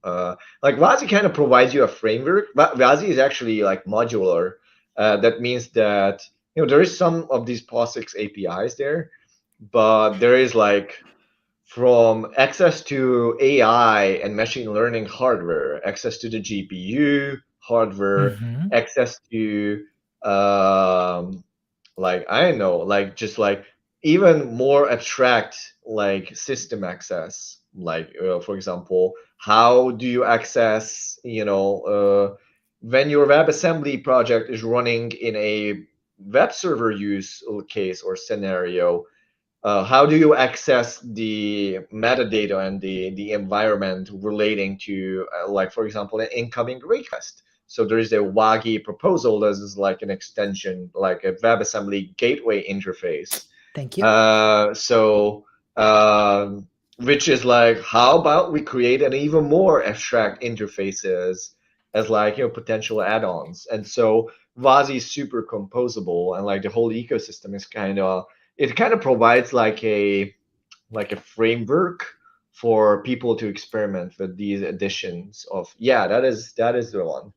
like Wazi kind of provides you a framework. Wazi is actually like modular. That means that there is some of these POSIX APIs there, but there is like from access to AI and machine learning hardware, access to the GPU hardware, Mm-hmm. access to like I don't know, like just like even more abstract like system access. Like for example, how do you access when your WebAssembly project is running in a web server use case or scenario, how do you access the metadata and the environment relating to like for example an incoming request? So there is a Wagi proposal that is like an extension, like a WebAssembly gateway interface. Thank you. So which is like, how about we create an even more abstract interfaces as like potential add-ons? And so Vazi is super composable, and like the whole ecosystem is kind of provides like a framework for people to experiment with these additions of, yeah, that is the one.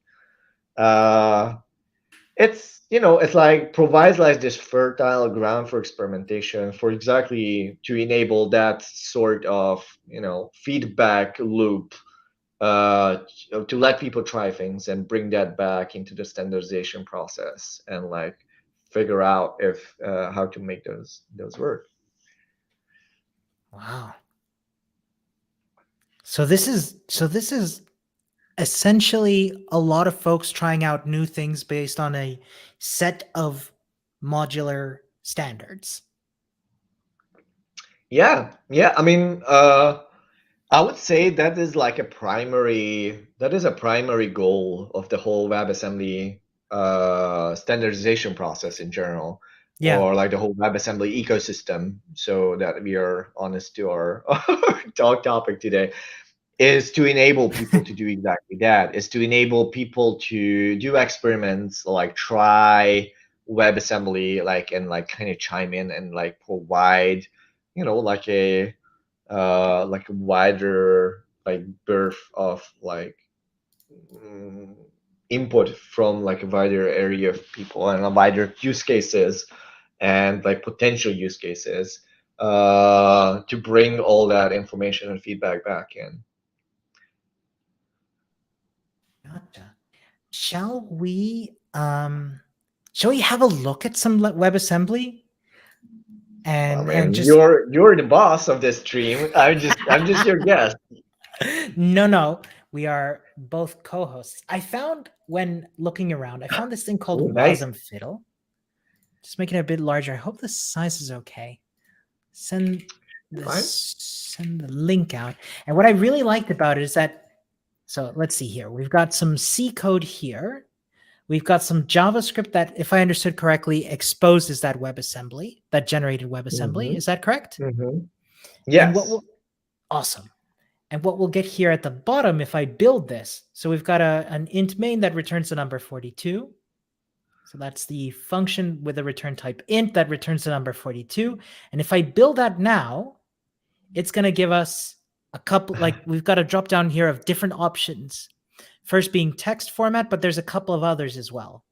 uh it's like provides like this fertile ground for experimentation, for exactly to enable that sort of feedback loop, to let people try things and bring that back into the standardization process and like figure out if how to make those work. Wow. So this is essentially a lot of folks trying out new things based on a set of modular standards. Yeah. I mean, I would say that is a primary goal of the whole WebAssembly standardization process in general, Yeah. or like the whole WebAssembly ecosystem. So that we are honest to our talk topic today, is to enable people to do exactly that. Is to enable people to do experiments, like try WebAssembly, like and like kind of chime in and like provide, like a wider like birth of like mm, input from like a wider area of people and a wider use cases and like potential use cases, to bring all that information and feedback back in. Gotcha. Shall we shall we have a look at some WebAssembly I and mean, just you're the boss of this stream. I'm just your guest. no, we are both co-hosts. I found when looking around, I found this thing called Oh, nice. Wasm Fiddle. Just making it a bit larger. I hope the size is okay. Send Fine. send the link out. And what I really liked about it is that So let's see here. We've got some C code here. We've got some JavaScript that, if I understood correctly, exposes that WebAssembly, that generated WebAssembly. Mm-hmm. Is that correct? Mm-hmm. And what Yes. will awesome. And what we'll get here at the bottom, if I build this, so we've got an int main that returns the number 42. So that's the function with a return type int that returns the number 42. And if I build that now, it's going to give us a couple, like we've got a drop down here of different options. First being text format, but there's a couple of others as well.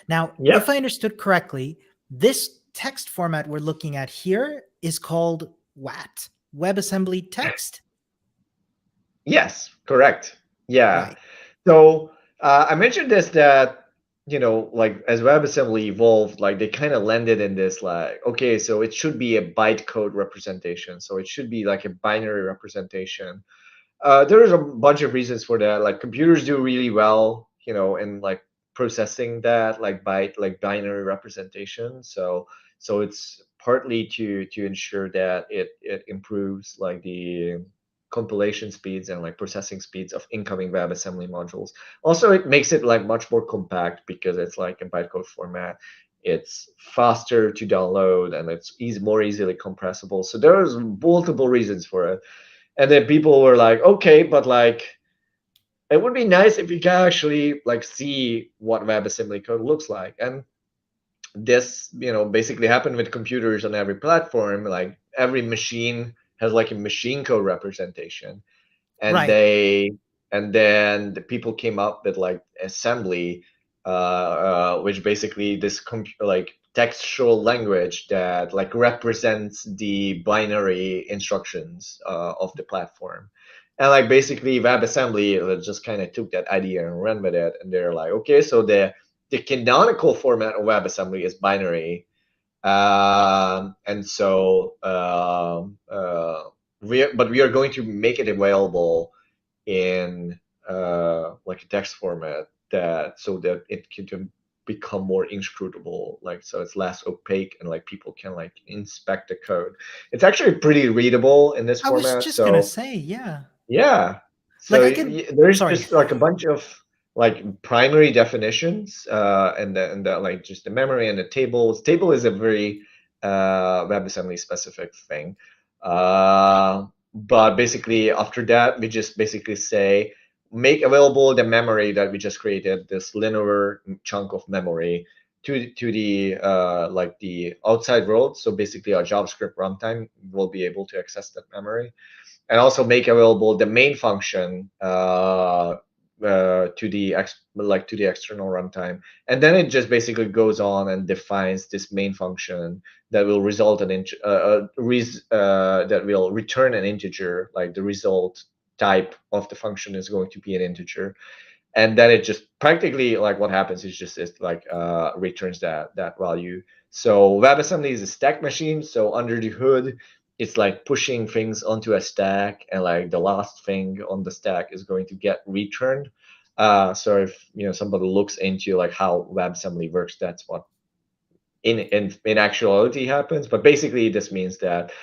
Now, if Yep. I understood correctly, this text format we're looking at here is called WAT, WebAssembly Text. Yes. Correct. Yeah. Right. So I mentioned this that like as WebAssembly evolved, like they kind of landed in this like, okay, so it should be a bytecode representation. So it should be like a binary representation. There's a bunch of reasons for that. Like computers do really well, in like processing that like binary representation. So it's partly to ensure that it improves like the compilation speeds and like processing speeds of incoming WebAssembly modules. Also, it makes it like much more compact because it's like a bytecode format. It's faster to download and it's more easily compressible. So there's multiple reasons for it. And then people were like, okay, but like it would be nice if you can actually like see what WebAssembly code looks like. And this, basically happened with computers on every platform. Like every machine has like a machine code representation. And Right. then the people came up with like assembly, which basically this like textual language that like represents the binary instructions of the platform. And like basically WebAssembly just kind of took that idea and ran with it. And they're like, okay, so the canonical format of WebAssembly is binary. And so we are going to make it available in like a text format that so that it can become more inscrutable, like so it's less opaque and like people can like inspect the code. It's actually pretty readable in this I was format. just going to So say, yeah. yeah. Like So I can, there's sorry. just like a bunch of like primary definitions, and the like just the memory and the tables. Table is a very WebAssembly specific thing. But basically after that, we just basically say make available the memory that we just created, this linear chunk of memory to the like the outside world. So basically our JavaScript runtime will be able to access that memory and also make available the main function to the to the external runtime, and then it just basically goes on and defines this main function that will result in that will return an integer. Like the result type of the function is going to be an integer, and then it just practically like what happens is just it like returns that value. So WebAssembly is a stack machine. So under the hood, it's like pushing things onto a stack, and like the last thing on the stack is going to get returned. So if somebody looks into like how WebAssembly works, that's what in actuality happens. But basically, this means that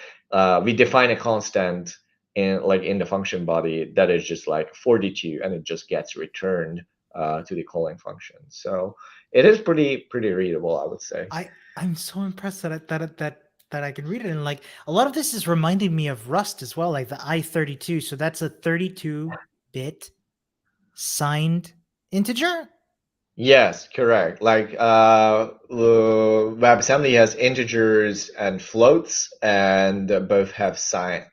we define a constant in the function body that is just like 42, and it just gets returned to the calling function. So it is pretty readable, I would say. I'm so impressed that I can read it, and like a lot of this is reminding me of Rust as well, like the I32. So that's a 32-bit signed integer. Yes, correct. Like WebAssembly has integers and floats, and both have sign.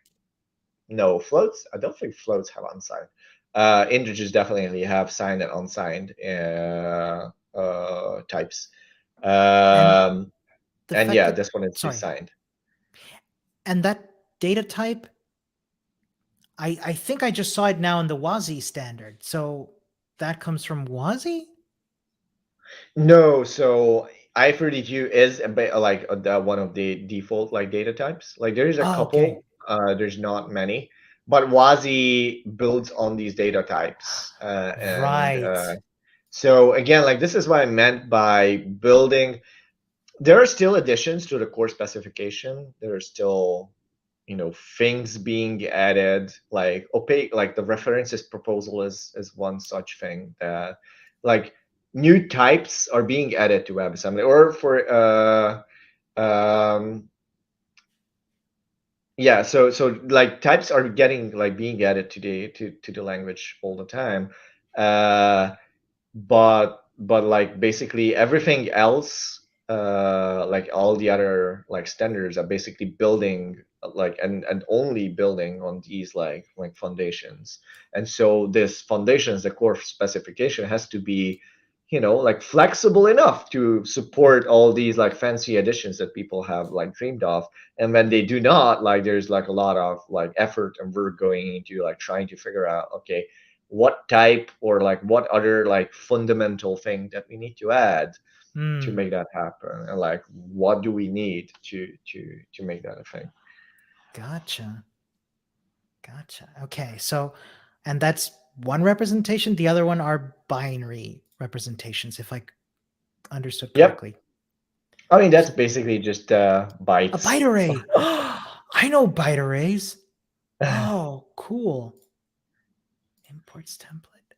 No, floats. I don't think floats have unsigned. Integers definitely have signed and unsigned types. And Um, the and fact yeah, that, this one is the sorry, signed. and that data type, I think I just saw it now in the WASI standard. So that comes from WASI? No, so I32 is a bit like one of the default like data types. Like there is a Oh, okay. couple, there's not many, but WASI builds on these data types. And Right. so again, like this is what I meant by building. There are still additions to the core specification. There are still things being added, like opaque, like the references proposal is one such thing, that like new types are being added to WebAssembly, or for um yeah, so like types are getting like being added to the language all the time. But like basically everything else, like all the other like standards are basically building, like, and only building on these like foundations. And so this foundations, the core specification, has to be like flexible enough to support all these like fancy additions that people have like dreamed of. And when they do not, like, there's like a lot of like effort and work going into like trying to figure out, okay, what type or like what other like fundamental thing that we need to add to Hmm. make that happen, and like what do we need to make that a thing. Gotcha. Gotcha. Okay. So, and that's one representation. The other one are binary representations, if I understood Yep. correctly. I mean, that's basically just A bytes. byte array. I know byte arrays. Oh, cool. Imports template.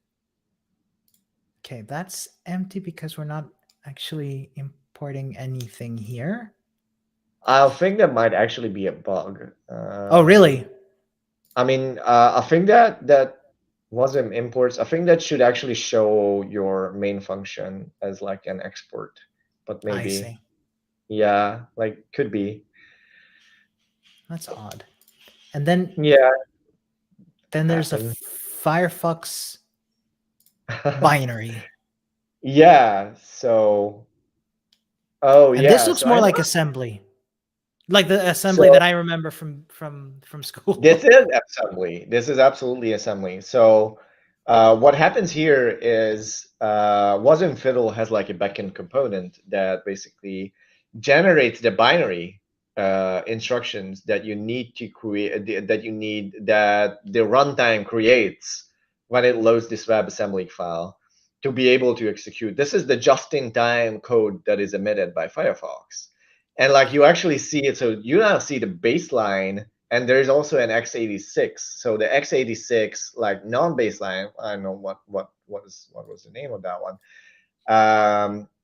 Okay, that's empty because we're not actually importing anything here. I think that might actually be a bug. Oh, really? I mean, I think that wasn't imports. I think that should actually show your main function as like an export, but I maybe, see. yeah, like could be. That's odd. And then Yeah, there's a happen. Firefox binary. Yeah, so oh And this yeah, looks so I more know. like assembly. Like the assembly So that I remember from this school. is assembly. This is absolutely assembly. So what happens here is Wasm Fiddle has like a backend component that basically generates the binary instructions that you need to create, that the runtime creates when it loads this WebAssembly file to be able to execute. This is the just-in-time code that is emitted by Firefox. And like you actually see it, so you now see the baseline, and there's also an x86. So the x86 like non-baseline, I don't know what was the name of that one.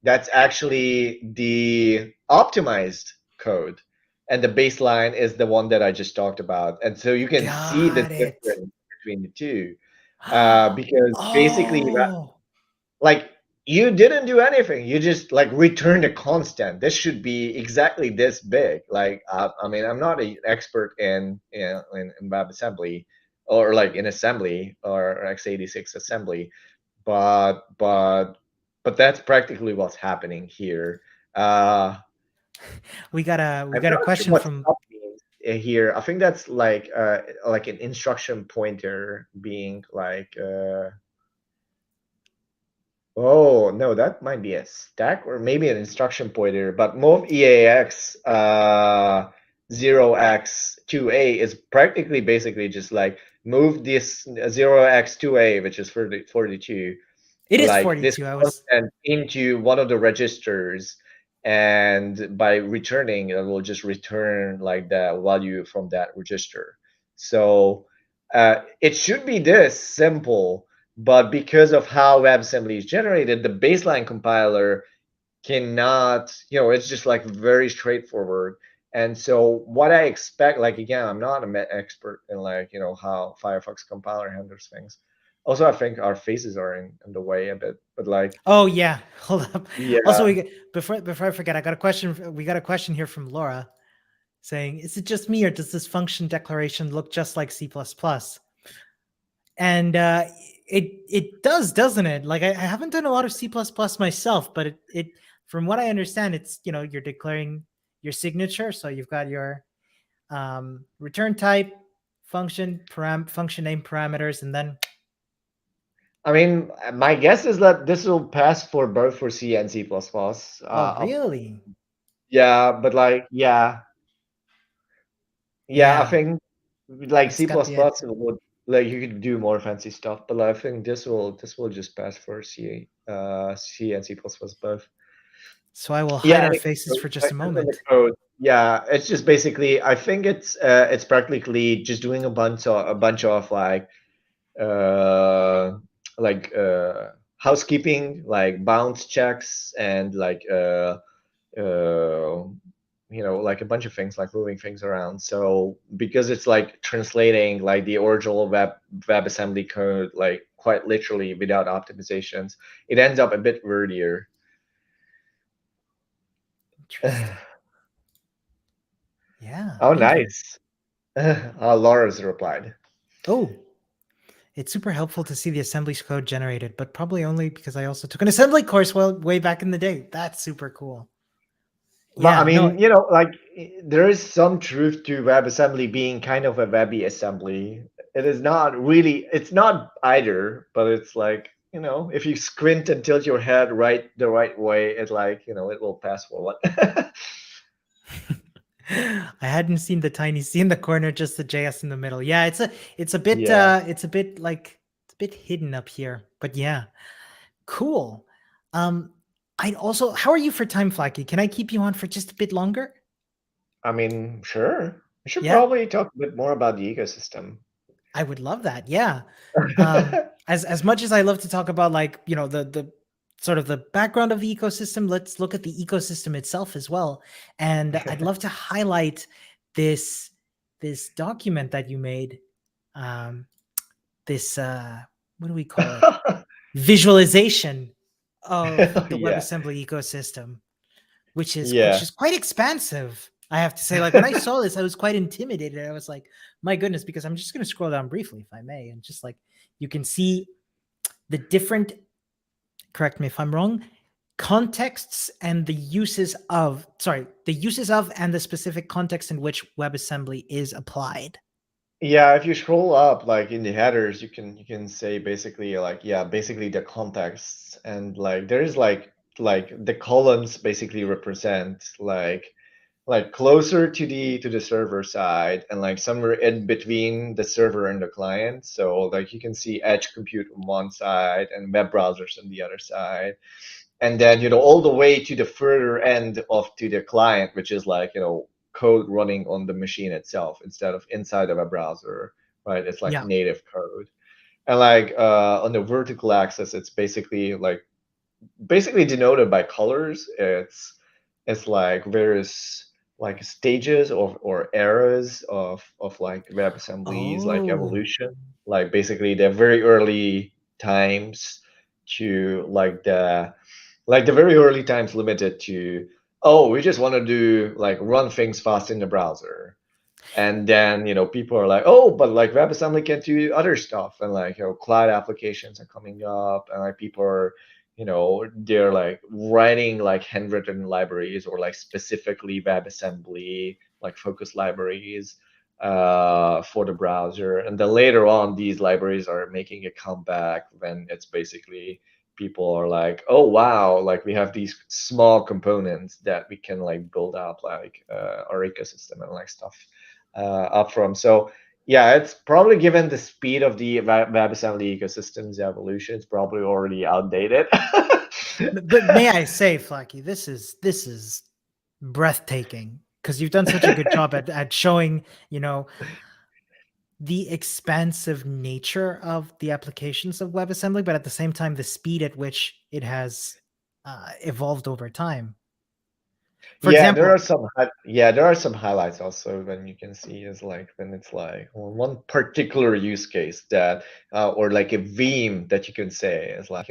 That's actually the optimized code, and the baseline is the one that I just talked about. And so you can see the Got it. difference between the two, because basically Oh, like you didn't do anything, you just like returned a constant. This should be exactly this big. Like I mean, I'm not an expert in WebAssembly, or like in assembly or x86 assembly, but that's practically what's happening here. uh we I'm got a not sure question what from. stop means here. I think that's like an instruction pointer being like oh no, that might be a stack or maybe an instruction pointer. But move EAX 0x2a is practically basically just like move this 0x2a, which is 42, It is like this 42. I was. constant into one of the registers, and by returning it will just return like the value from that register. So it should be this simple, but because of how WebAssembly is generated, the baseline compiler cannot, it's just like very straightforward. And so what I expect, like again, I'm not an expert in like, how Firefox compiler handles things. Also, I think our faces are in the way a bit, but like, Oh yeah, hold up. yeah, Also, before I forget, I got a question. We got a question here from Laura saying, "Is it just me, or does this function declaration look just like C++?" And it does, doesn't it? Like I haven't done a lot of C++ myself, but it from what I understand, it's you're declaring your signature, so you've got your return type, function name parameters, and then I mean, my guess is that this will pass for both for C and C++. oh really? Yeah, but like, yeah, I Yeah, think like it's C++ got the would, like, you could do more fancy stuff, but I think this will just pass for C and C++ both. So I will hide Yeah, our and faces for just a and then the moment. code. Yeah, it's just basically. I think it's practically just doing a bunch of uh like housekeeping, like bounce checks, and uh like a bunch of things, like moving things around. So because it's like translating like the original WebAssembly code like quite literally without optimizations, it ends up a bit wordier. Interesting. Yeah. Oh, Interesting. nice. Laura's replied. Oh, it's super helpful to see the assembly code generated, but probably only because I also took an assembly course way back in the day. That's super cool. But I Yeah. No. mean, like there is some truth to WebAssembly being kind of a webby assembly. It is not really, it's not either, but it's like, if you squint and tilt your head the right way, it like, it will pass for what. I hadn't seen the tiny C in the corner, just the JS in the middle. Yeah, Yeah. it's a bit like it's a bit hidden up here. But yeah, cool. Um, I also, how are you for time, Flaky? Can I keep you on for just a bit longer? I mean, sure. We should Yeah, probably talk a bit more about the ecosystem. I would love that. Yeah. As much as I love to talk about, like, the sort of the background of the ecosystem, let's look at the ecosystem itself as well. And I'd love to highlight this this document that you made. Um, this what do we call it? Visualization of the Yeah. WebAssembly ecosystem, which Yeah. is quite expansive. I have to say, like, when I saw this, I was quite intimidated. I was like, my goodness, because I'm just going to scroll down briefly, if I may, and just like you can see the different, correct me if I'm wrong, contexts and the uses of and the specific context in which WebAssembly is applied. Yeah, if you scroll up like in the headers, you can say basically like, yeah, basically the context, and like there's like the columns basically represent like closer to the server side, and like somewhere in between the server and the client. So like you can see edge compute on one side and web browsers on the other side, and then all the way to the further end of to the client, which is like code running on the machine itself instead of inside of a browser, right? It's like Yeah. native code. And like on the vertical axis, it's basically denoted by colors. It's like various like stages or eras of like WebAssembly's like Oh. evolution. Like basically the very early times to like the very early times limited to, oh, we just want to do like run things fast in the browser. And then people are like, oh, but like WebAssembly can do other stuff, and like cloud applications are coming up, and like people are they're like writing like handwritten libraries or like specifically WebAssembly like focus libraries for the browser. And then later on these libraries are making a comeback when it's basically people are like, oh wow, like we have these small components that we can like build up like our ecosystem and like stuff up from. So yeah, it's probably, given the speed of the WebAssembly ecosystem's evolution, it's probably already outdated. But may I say, Flaky, this is breathtaking because you've done such a good job at showing, the expansive nature of the applications of WebAssembly, but at the same time, the speed at which it has evolved over time. For Yeah, there example, are some highlights also when you can see is like when it's like one particular use case that or like a theme that you can say is like,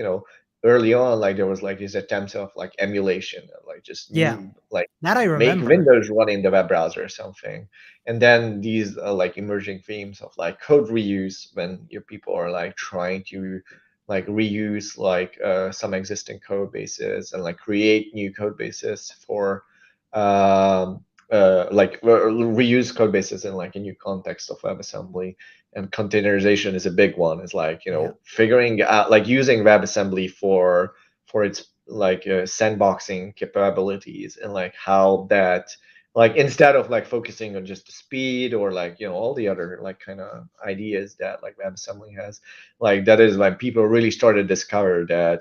early on like there was like these attempts of like emulation of like just yeah, like that I make remember. Windows run in the web browser or something. And then these like emerging themes of like code reuse, when your people are like trying to like reuse like some existing code bases and like create new code bases for like reuse code bases in like a new context of WebAssembly. And containerization is a big one. It's like Yeah. figuring out like using WebAssembly for its like sandboxing capabilities, and like how that, like instead of like focusing on just the speed or like all the other like kind of ideas that like WebAssembly has, like that is when people really started to discover that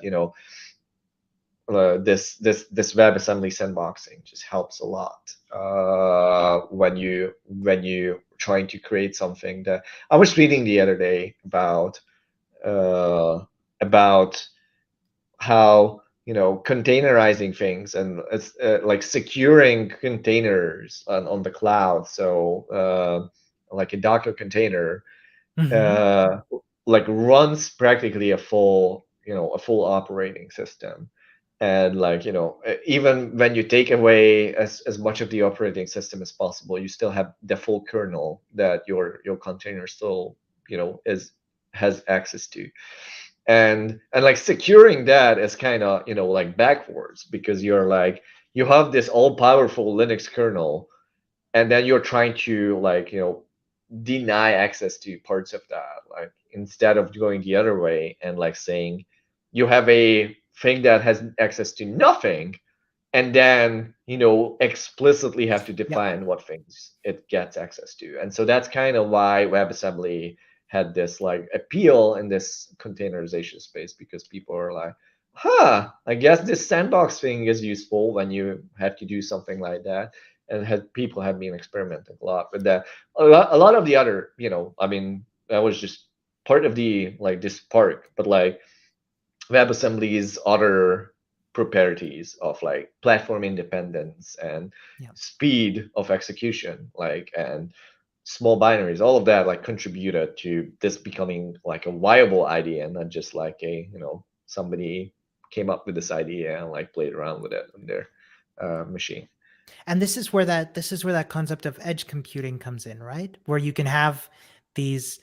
this WebAssembly sandboxing just helps a lot when you trying to create something. That I was reading the other day uh, about how containerizing things, and it's like securing containers on the cloud. So like a Docker container Hmm. uh, like runs practically a full operating system. And like even when you take away as much of the operating system as possible, you still have the full kernel that your container still is has access to. And like securing that is kind of like backwards, because you're like you have this all powerful Linux kernel, and then you're trying to like deny access to parts of that, like instead of going the other way and like saying you have a thing that has access to nothing, and then explicitly have to Yep. define what things it gets access to. And so that's kind of why WebAssembly had this like appeal in this containerization space, because people are like, I guess this sandbox thing is useful when you have to do something like that. And people have been experimenting a lot with that. A lot of the other, I mean, that was just part of the like this park, but like WebAssembly's other properties of like platform independence and Yep. speed of execution, like, and small binaries, all of that like contributed to this becoming like a viable idea, and not just like somebody came up with this idea and like played around with it on their machine. And this is where that concept of edge computing comes in, right? Where you can have these,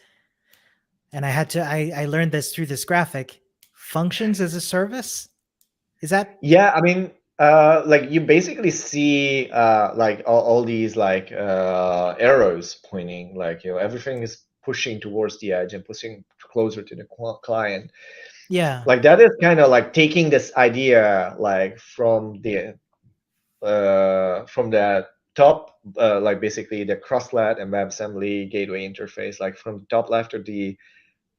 and I learned this through this graphic, functions as a service. Is that Yeah, I mean, like you basically see like all these like arrows pointing, like everything is pushing towards the edge and pushing closer to the client. yeah. Like that is kind of like taking this idea like from that top, like basically the crosslet and WebAssembly gateway interface, like from the top left of the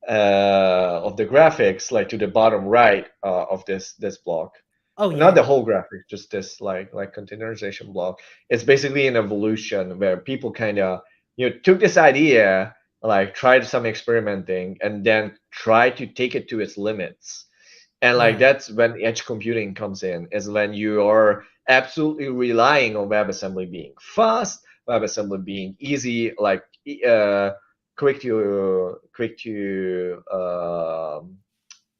graphics, like to the bottom right of this block. Oh Not the yeah. whole graphic, just this like containerization block. It's basically an evolution where people kind of took this idea, like tried some experimenting, and then tried to take it to its limits. And like Yeah. that's when edge computing comes in, is when you are absolutely relying on WebAssembly being fast, WebAssembly being easy, like quick to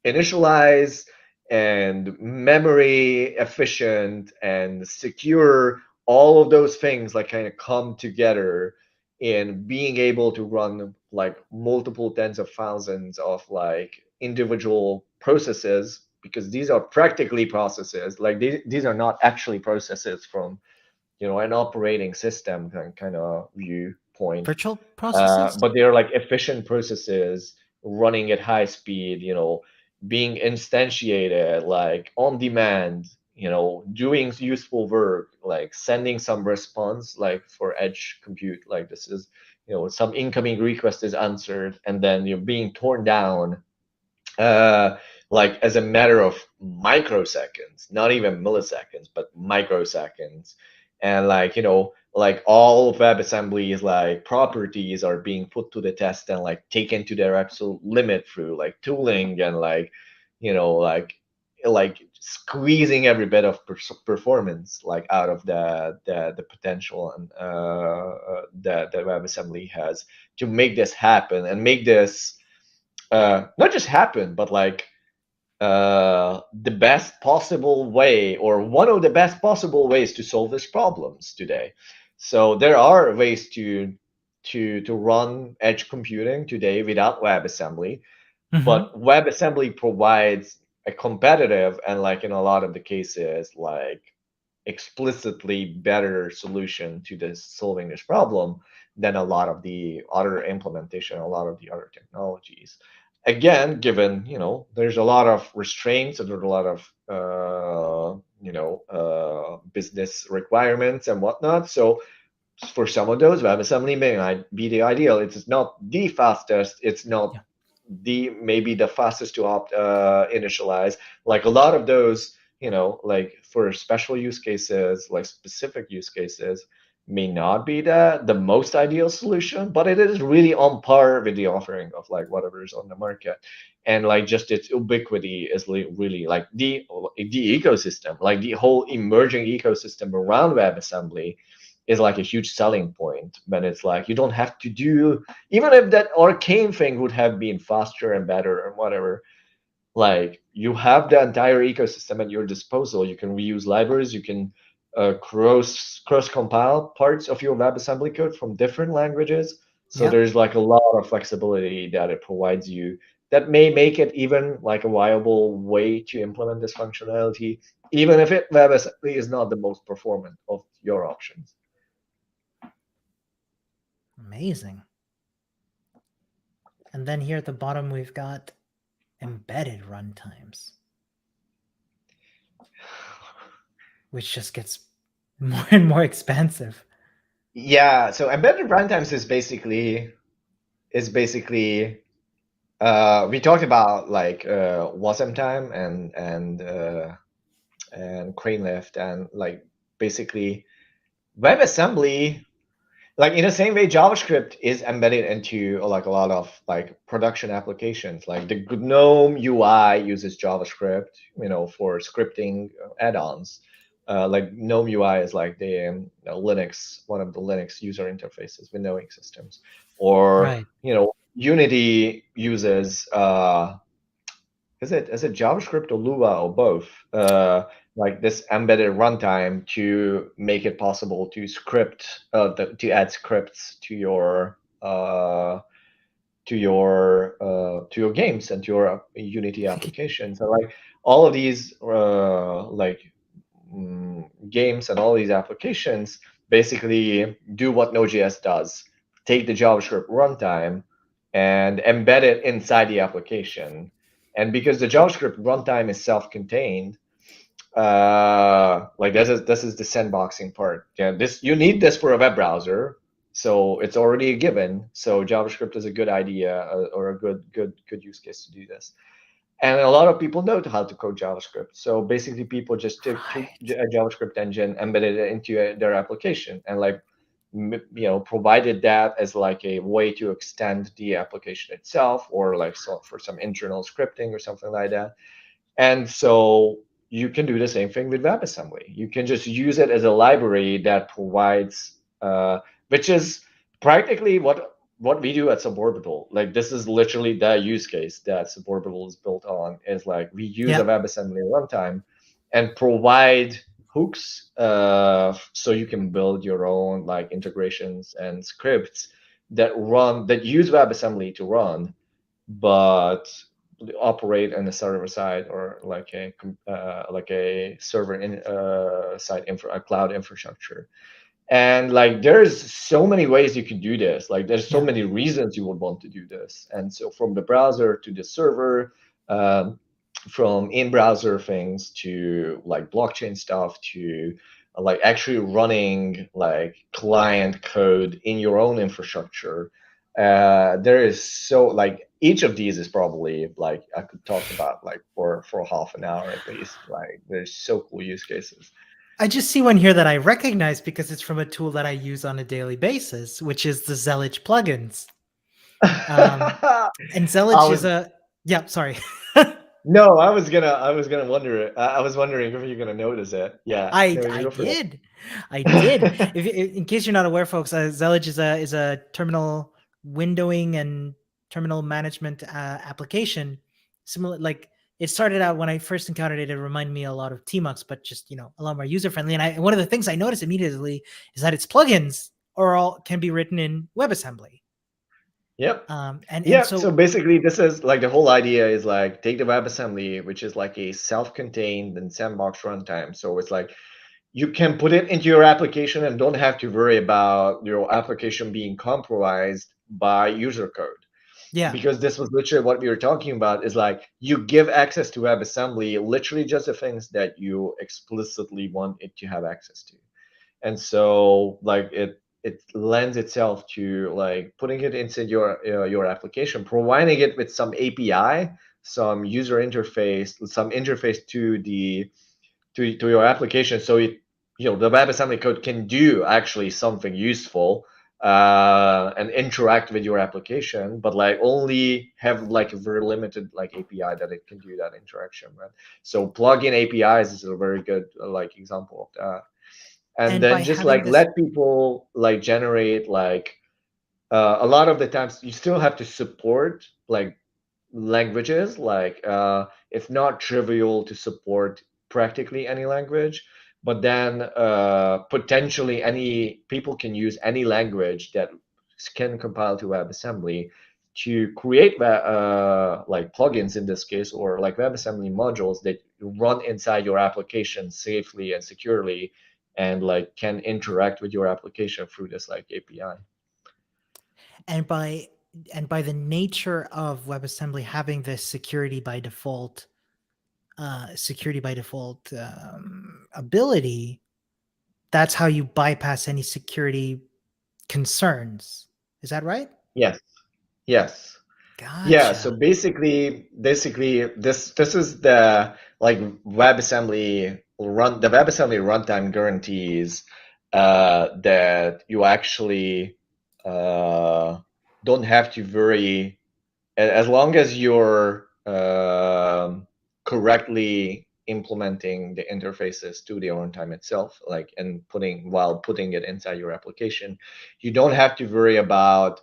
initialize, and memory efficient and secure. All of those things like kind of come together in being able to run like multiple tens of thousands of like individual processes, because these are practically processes, like these are not actually processes from an operating system kind of viewpoint. Virtual processes? But they're like efficient processes running at high speed, being instantiated like on demand, doing useful work, like sending some response, like for edge compute, like this is, some incoming request is answered, and then you're being torn down uh, like as a matter of microseconds, not even milliseconds, but microseconds. And like, like all of WebAssembly's like properties are being put to the test and like taken to their absolute limit through like tooling and like, like squeezing every bit of performance like out of the potential and that WebAssembly has to make this happen and make this not just happen, but like the best possible way, or one of the best possible ways to solve these problems today. So there are ways to run edge computing today without WebAssembly, Hmm. but WebAssembly provides a competitive and like in a lot of the cases like explicitly better solution to this solving this problem than a lot of the other implementation, a lot of the other technologies. Again, given there's a lot of restraints and there's a lot of business requirements and whatnot. So for some of those, WebAssembly may be the ideal. It's not the fastest. It's not Yeah. the maybe the fastest to initialize. Like a lot of those like for special use cases, like specific use cases, may not be the most ideal solution, but it is really on par with the offering of like whatever is on the market. And like just its ubiquity is really like the ecosystem, like the whole emerging ecosystem around WebAssembly is like a huge selling point. But it's like you don't have to do, even if that arcane thing would have been faster and better and whatever, like you have the entire ecosystem at your disposal. You can reuse libraries. You can cross compile parts of your WebAssembly code from different languages. So Yep. there's like a lot of flexibility that it provides you that may make it even like a viable way to implement this functionality, even if it WebAssembly is not the most performant of your options. Amazing. And then here at the bottom, we've got embedded runtimes, which just gets more and more expensive. Yeah, so embedded runtimes is basically we talked about like Wasm time and crane lift and like basically WebAssembly, like in the same way JavaScript is embedded into like a lot of like production applications. Like the GNOME UI uses JavaScript, for scripting add-ons. Like GNOME UI is like the Linux, one of the Linux user interfaces, windowing systems. Or Right. Unity uses is it JavaScript or Lua or both? Like this embedded runtime to make it possible to to add scripts to your games and to your Unity application. So like all of these games and all these applications basically do what Node.js does: take the JavaScript runtime and embed it inside the application. And because the JavaScript runtime is self-contained, like this is the sandboxing part. Yeah, this you need this for a web browser, so it's already a given. So JavaScript is a good idea, or a good use case to do this. And a lot of people know how to code JavaScript. So basically, people just took Right. a JavaScript engine, embedded it into their application, and like provided that as like a way to extend the application itself, or like for some internal scripting or something like that. And so you can do the same thing with WebAssembly. You can just use it as a library that provides, which is practically what we do at Suborbital. Like this is literally the use case that Suborbital is built on. Is like we use a Yep. WebAssembly runtime and provide hooks, so you can build your own like integrations and scripts that use WebAssembly to run, but operate on the server side, or like a server side a cloud infrastructure. And like there's so many ways you can do this. Like there's so Yep. many reasons you would want to do this. And so from the browser to the server, from in-browser things to like blockchain stuff to like actually running like client code in your own infrastructure. There is so like each of these is probably like I could talk about like for half an hour at least. Like there's so cool use cases. I just see one here that I recognize because it's from a tool that I use on a daily basis, which is the Zelich plugins. Um, I and Zelich is was a yeah. Sorry, No, I was gonna wonder. I was wondering if you're gonna notice it. Yeah, I no, you I go for it. did, I did. If in case you're not aware, folks, Zelich is a terminal windowing and terminal management application. Similar, like it started out when I first encountered it. It reminded me a lot of Tmux, but just a lot more user friendly. And one of the things I noticed immediately is that its plugins are all can be written in WebAssembly. Yep. And Yep. So so basically, this is like the whole idea is like take the WebAssembly, which is like a self-contained and sandbox runtime. So it's like you can put it into your application and don't have to worry about your application being compromised by user code. yeah, Because this was literally what we were talking about, is like you give access to WebAssembly literally just the things that you explicitly want it to have access to. And so like it lends itself to like putting it into your application, providing it with some API, some user interface, some interface to the to your application, so it, the WebAssembly code can do actually something useful and interact with your application, but like only have like a very limited like API that it can do that interaction with. So plugin APIs is a very good like example of that. And And by then just having like this, let people like generate like a lot of the times you still have to support like languages. Like it's not trivial to support practically any language, but then potentially any people can use any language that can compile to WebAssembly to create like plugins in this case, or like WebAssembly modules that run inside your application safely and securely, and like can interact with your application through this like API. and by the nature of WebAssembly having this security by default ability, that's how you bypass any security concerns. Is that right? Yes. Yes. Yeah, so Gotcha. basically this is the like WebAssembly runtime guarantees that you actually uh, don't have to worry, as long as you're correctly implementing the interfaces to the runtime itself, like and putting it inside your application, you don't have to worry about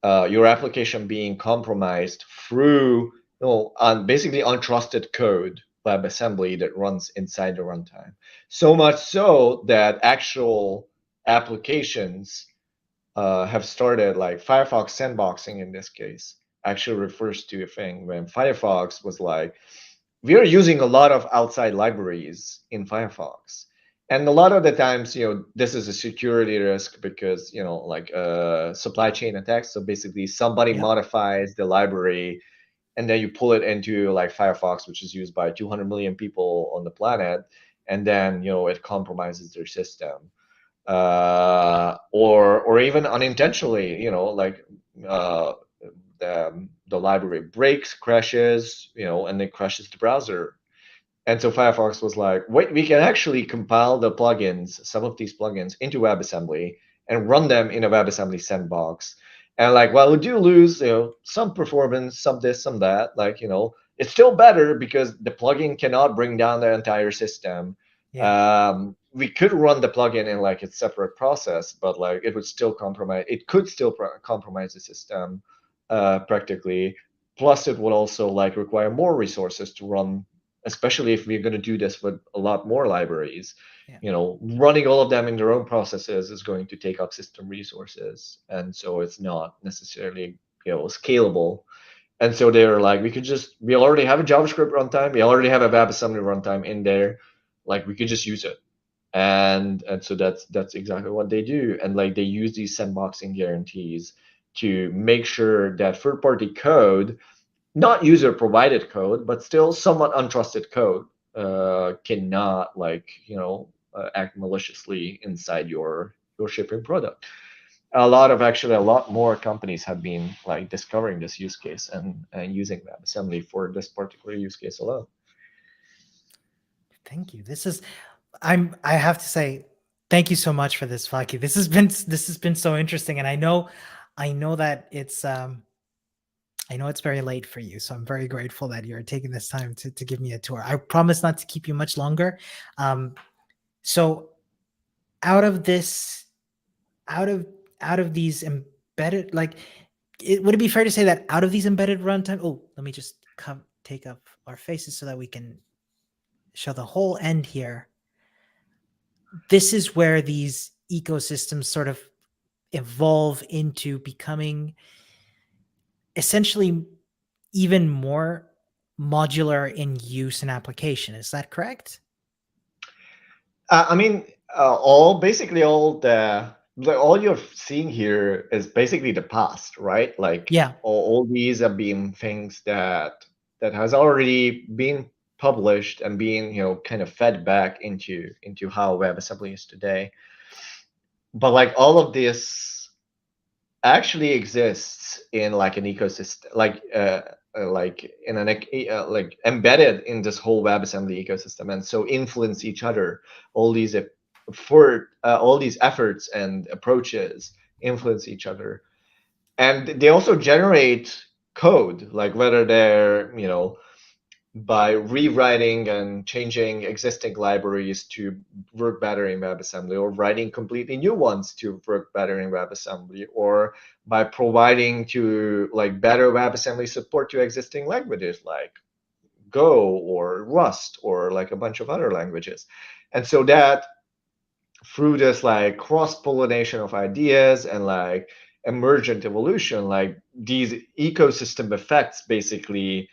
your application being compromised through on basically untrusted code WebAssembly that runs inside the runtime. So much so that actual applications have started, like Firefox sandboxing in this case actually refers to a thing when Firefox was like, we are using a lot of outside libraries in Firefox. And a lot of the times, this is a security risk because, like supply chain attacks. So basically, somebody Yep. modifies the library and then you pull it into like Firefox, which is used by 200 million people on the planet. And then, it compromises their system. Or even unintentionally, like uh, the library breaks, crashes, and it crashes the browser. And so Firefox was like, wait, we can actually compile the plugins, some of these plugins, into WebAssembly and run them in a WebAssembly sandbox. And like, while we do lose, some performance, some this, some that, like, it's still better because the plugin cannot bring down the entire system. Yeah. We could run the plugin in like its separate process, but like it would still compromise. It could still compromise the system practically. Plus, it would also like require more resources to run, especially if we're going to do this with a lot more libraries. Yeah. Running all of them in their own processes is going to take up system resources, and so it's not necessarily scalable. And so they're like, we already have a JavaScript runtime, we already have a WebAssembly runtime in there, like we could just use it. And so that's exactly what they do. And like they use these sandboxing guarantees to make sure that third party code, not user provided code, but still somewhat untrusted code, cannot like act maliciously inside your shipping product. A lot more companies have been like discovering this use case and using WebAssembly for this particular use case alone. Thank you. I have to say, thank you so much for this, Flaki. This has been so interesting. And I know that I know it's very late for you. So I'm very grateful that you're taking this time to give me a tour. I promise not to keep you much longer. Um, so out of this, out of out of these embedded, like would it be fair to say that out of these embedded runtime, oh, let me just take up our faces so that we can show the whole end here. This is where these ecosystems sort of evolve into becoming essentially even more modular in use and application. Is that correct? I mean, all you're seeing here is basically the past, right? Like Yeah. all these have been things that has already been published and being kind of fed back into how WebAssembly is today. But like all of this actually exists in like an ecosystem, like like in an like embedded in this whole WebAssembly ecosystem, and so influence each other. All these all these efforts and approaches influence each other, and they also generate code, like whether they're by rewriting and changing existing libraries to work better in WebAssembly, or writing completely new ones to work better in WebAssembly, or by providing to like better WebAssembly support to existing languages like Go or Rust or like a bunch of other languages. And so that through this like cross-pollination of ideas and like emergent evolution, like these ecosystem effects basically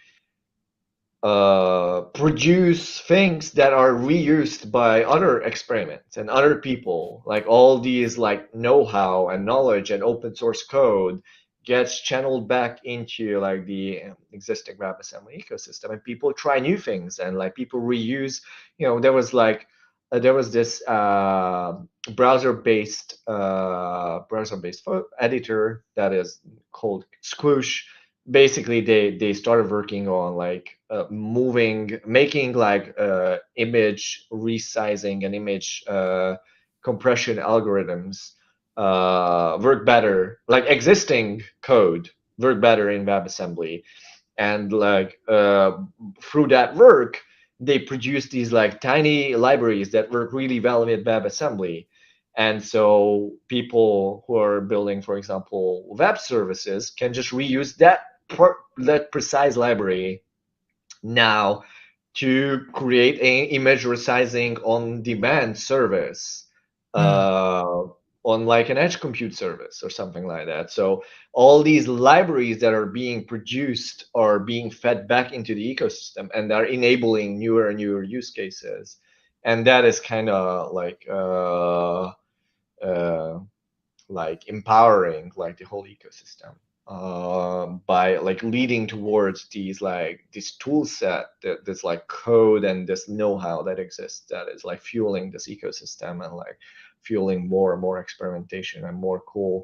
produce things that are reused by other experiments and other people. Like all these like know-how and knowledge and open source code gets channeled back into like the existing WebAssembly ecosystem, and people try new things and like people reuse. There was like there was this browser-based editor that is called Squoosh. Basically they started working on like making like image resizing and image compression algorithms work better, like existing code work better in WebAssembly. And like through that work they produce these like tiny libraries that work really well with WebAssembly. And so people who are building, for example, web services can just reuse that precise library now to create an image resizing on demand service Mm. uh, on like an edge compute service or something like that. So all these libraries that are being produced are being fed back into the ecosystem and are enabling newer and newer use cases. And that is kind of uh, like empowering like the whole ecosystem by like leading towards this tool set, this like code and this know-how that exists, that is like fueling this ecosystem and like fueling more and more experimentation and more cool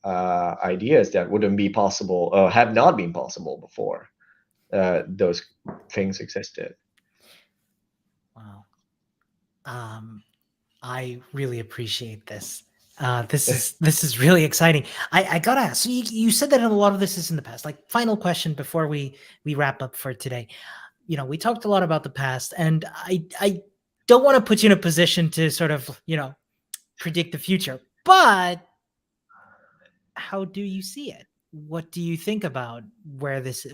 ideas that wouldn't be possible, have not been possible before those things existed. Wow. I really appreciate this. This is really exciting. I gotta ask. So you said that a lot of this is in the past. Like final question before we wrap up for today. We talked a lot about the past, and I don't want to put you in a position to sort of predict the future, but how do you see it? What do you think about where this?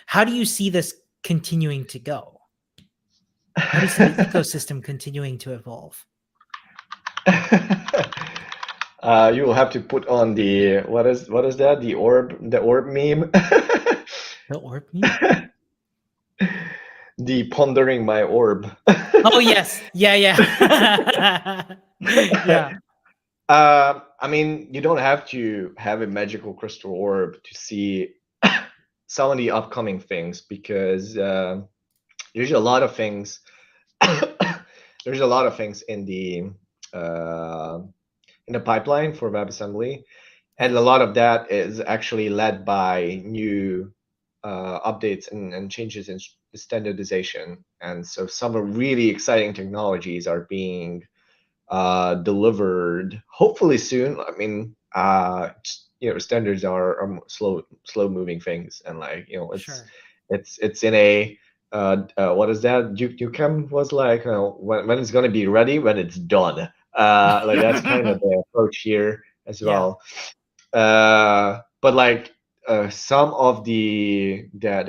How do you see this continuing to go? How do you see the ecosystem continuing to evolve? You will have to put on the what is that, the orb meme. The orb meme? The pondering my orb. Oh yes, yeah, yeah, yeah. I mean, you don't have to have a magical crystal orb to see some of the upcoming things, because there's a lot of things. There's a lot of things uh, in the pipeline for WebAssembly, and a lot of that is actually led by new updates and changes in standardization. And so some really exciting technologies are being delivered hopefully soon. I mean, standards are slow moving things, and like Sure. it's in a what is that? Dukem was like, when it's gonna be ready, when it's done. Like that's kind of the approach here as Yeah, well. But like some of the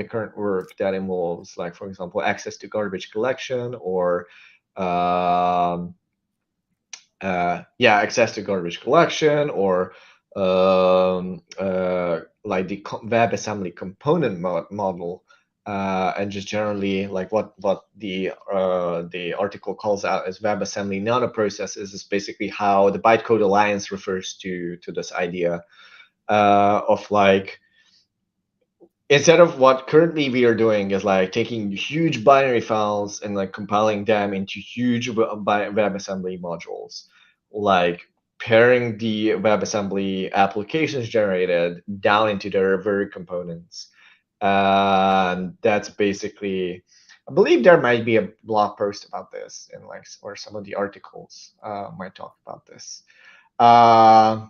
current work that involves, like for example, access to garbage collection, or um, access to garbage collection, or like the WebAssembly component model, and just generally like what the article calls out as WebAssembly nanoprocesses, is basically how the Bytecode Alliance refers to this idea of like, instead of what currently we are doing is like taking huge binary files and like compiling them into huge WebAssembly modules, like pairing the WebAssembly applications generated down into their very components, That's basically, I believe there might be a blog post about this, and like, or some of the articles might talk about this. Uh,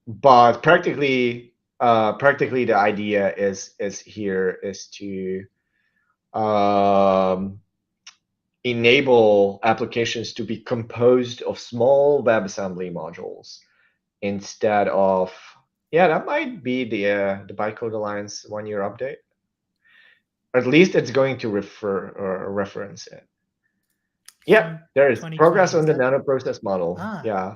but practically the idea is here is to um, enable applications to be composed of small WebAssembly modules instead of, yeah, that might be the Bytecode Alliance 1 year update. Or at least it's going to refer or reference it. Yeah, From there is 2020, progress is on the that? nanoprocess model. Ah, Yeah,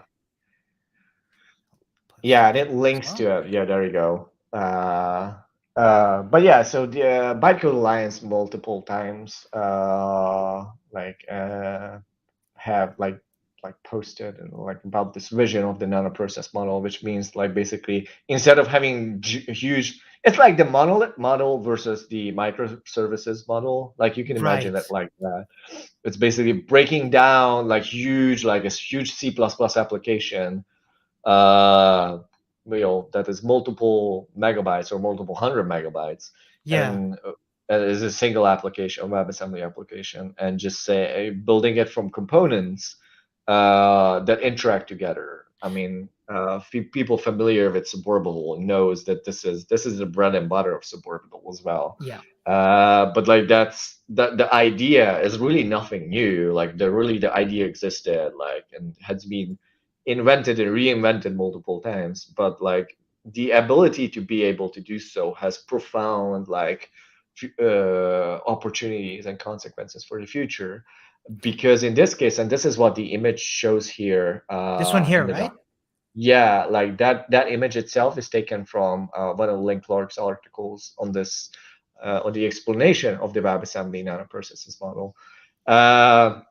put yeah, and Flaki it as links well. to it. Yeah, there you go. But yeah, so the Bytecode Alliance multiple times, have like posted and like about this vision of the nanoprocess model, which means like basically instead of having huge, it's like the monolith model versus the microservices model. Like you can imagine it Right. like that. It's basically breaking down like huge, like a huge C++ application, uh, that is multiple megabytes or multiple 100 megabytes, Yeah. and is a single application, a WebAssembly application, and just say building it from components that interact together. I mean, people familiar with suborbital knows that this is the bread and butter of suborbital as well. Yeah. But like the idea is really nothing new. Like the idea existed, like, and has been invented and reinvented multiple times, but like the ability to be able to do so has profound like opportunities and consequences for the future, because in this case, and this is what the image shows here This one in here, the right? doc. Yeah, like that image itself is taken from one of Link Clark's articles on this on the explanation of the WebAssembly nanoprocesses model, uh,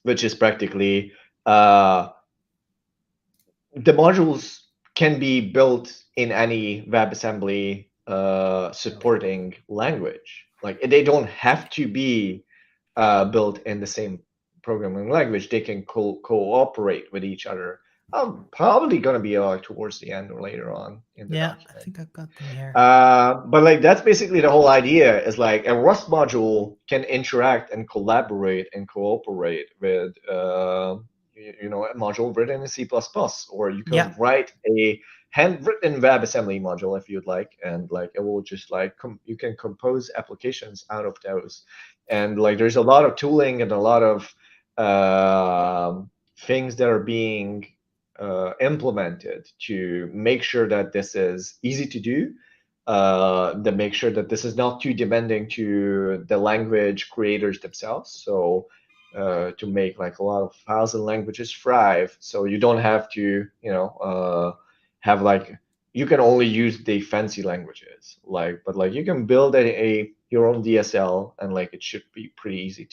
which is practically uh, the modules can be built in any WebAssembly Okay. supporting language. Like they don't have to be built in the same programming language. They can cooperate with each other. I'm probably going to be towards the end or later on in the Yeah, I document. think I've got them here. But like that's basically the whole idea is like a Rust module can interact and collaborate and cooperate with a module written in C++, or you Yeah. can write a handwritten WebAssembly module if you'd like, and like it will just like you can compose applications out of those, and like there's a lot of tooling and a lot of things that are being implemented to make sure that this is easy to do, that make sure that this is not too demanding to the language creators themselves. So to make like a lot of 1,000 languages thrive, so you don't have to, have like you can only use the fancy languages, like, but like you can build a your own DSL, and like it should be pretty easy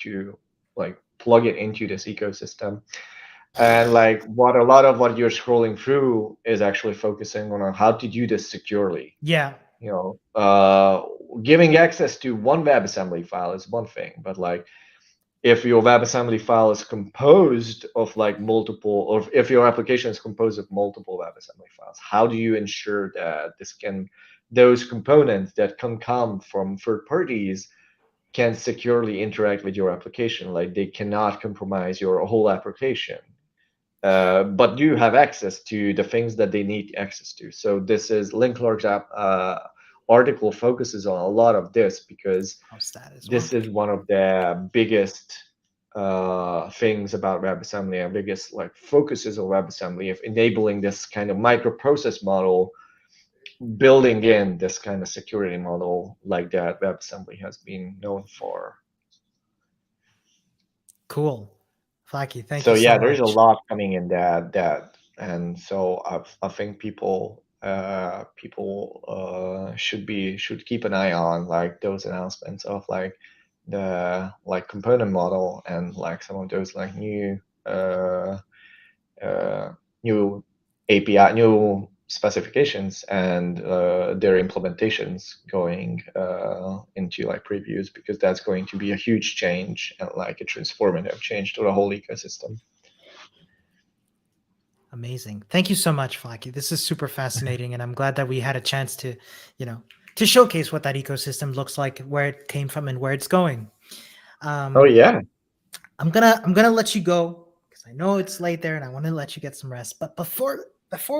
to like plug it into this ecosystem. And like what a lot of what you're scrolling through is actually focusing on how to do this securely. Yeah. Giving access to one WebAssembly file is one thing, but like if your WebAssembly file is composed of like multiple, or if your application is composed of multiple WebAssembly files, how do you ensure that those components that can come from third parties can securely interact with your application? Like they cannot compromise your whole application, but you have access to the things that they need access to. So this is Link Clark's article focuses on a lot of this, because How's that as well? this is one of the biggest things about WebAssembly, and biggest like focuses of WebAssembly, of enabling this kind of microprocess model, building in this kind of security model like that WebAssembly has been known for. Cool. Flaki, thank So you so yeah, there's a much. lot coming in that, and so I think people should keep an eye on like those announcements of like the like component model, and like some of those like uh, new API, new specifications, and their implementations going into like previews, because that's going to be a huge change and like a transformative change to the whole ecosystem. Amazing. Thank you so much, Flaki. This is super fascinating, and I'm glad that we had a chance to, you know, to showcase what that ecosystem looks like, where it came from, and where it's going. Oh Um, yeah. I'm gonna let you go because I know it's late there, and I want to let you get some rest. But before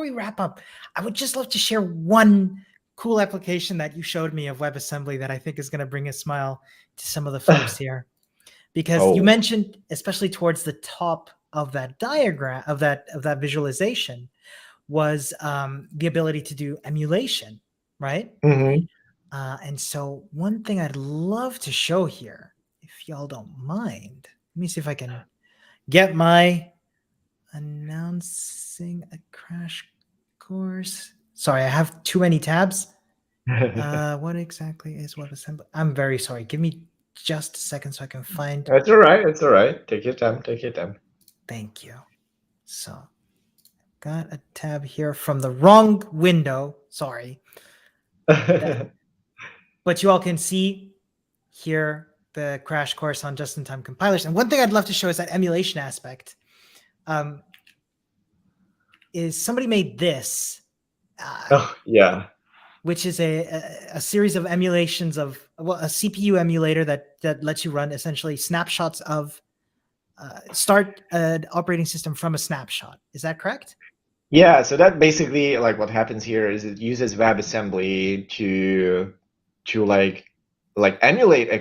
we wrap up, I would just love to share one cool application that you showed me of WebAssembly that I think is going to bring a smile to some of the folks here. Because you Oh. mentioned, especially towards the top of that diagram of that visualization, was the ability to do emulation, right? Hmm. And so one thing I'd love to show here, if y'all don't mind, let me see if I can get my announcing a crash course. Sorry, I have too many tabs. What exactly is WebAssembly? I'm very sorry. Give me just a second so I can find. That's all right. It's all right. Take your time. Take your time. Thank you. So, got a tab here from the wrong window. Sorry. But you all can see here the crash course on just-in-time compilers. And one thing I'd love to show is that emulation aspect. Is somebody made this, Oh yeah. which is a series of emulations of, well, a CPU emulator that lets you run essentially snapshots of start an operating system from a snapshot. Is that correct? Yeah, so that basically like what happens here is it uses WebAssembly to like emulate a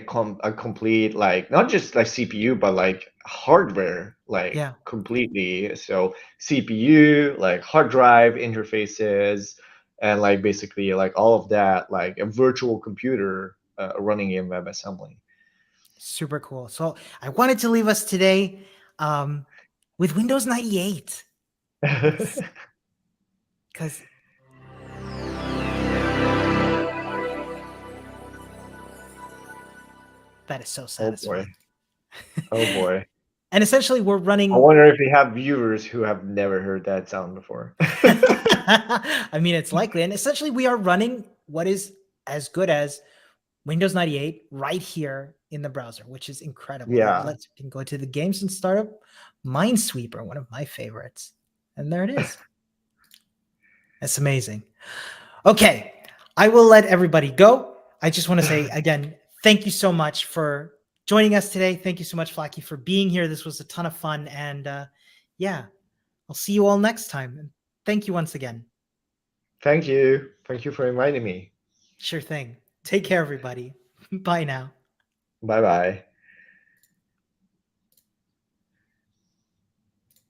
complete like not just like CPU but like hardware like Yeah, completely. So CPU, like hard drive interfaces, and like basically like all of that like a virtual computer running in WebAssembly. super cool. So I wanted to leave us today with Windows 98 because that is so Oh boy. satisfying. Oh boy. And essentially, we're I running. wonder if we have viewers who have never heard that sound before. I mean, it's likely. And essentially, we are running what is as good as Windows 98 right here in the browser, which is incredible. Yeah. Let's can go to the games and start up Minesweeper, one of my favorites. And there it is. That's amazing. Okay, I will let everybody go. I just want to say again, thank you so much for joining us today. Thank you so much, Flaki, for being here. This was a ton of fun. And yeah, I'll see you all next time. And thank you once again. Thank you. Thank you for inviting me. Sure thing. Take care, everybody. Bye now. Bye bye.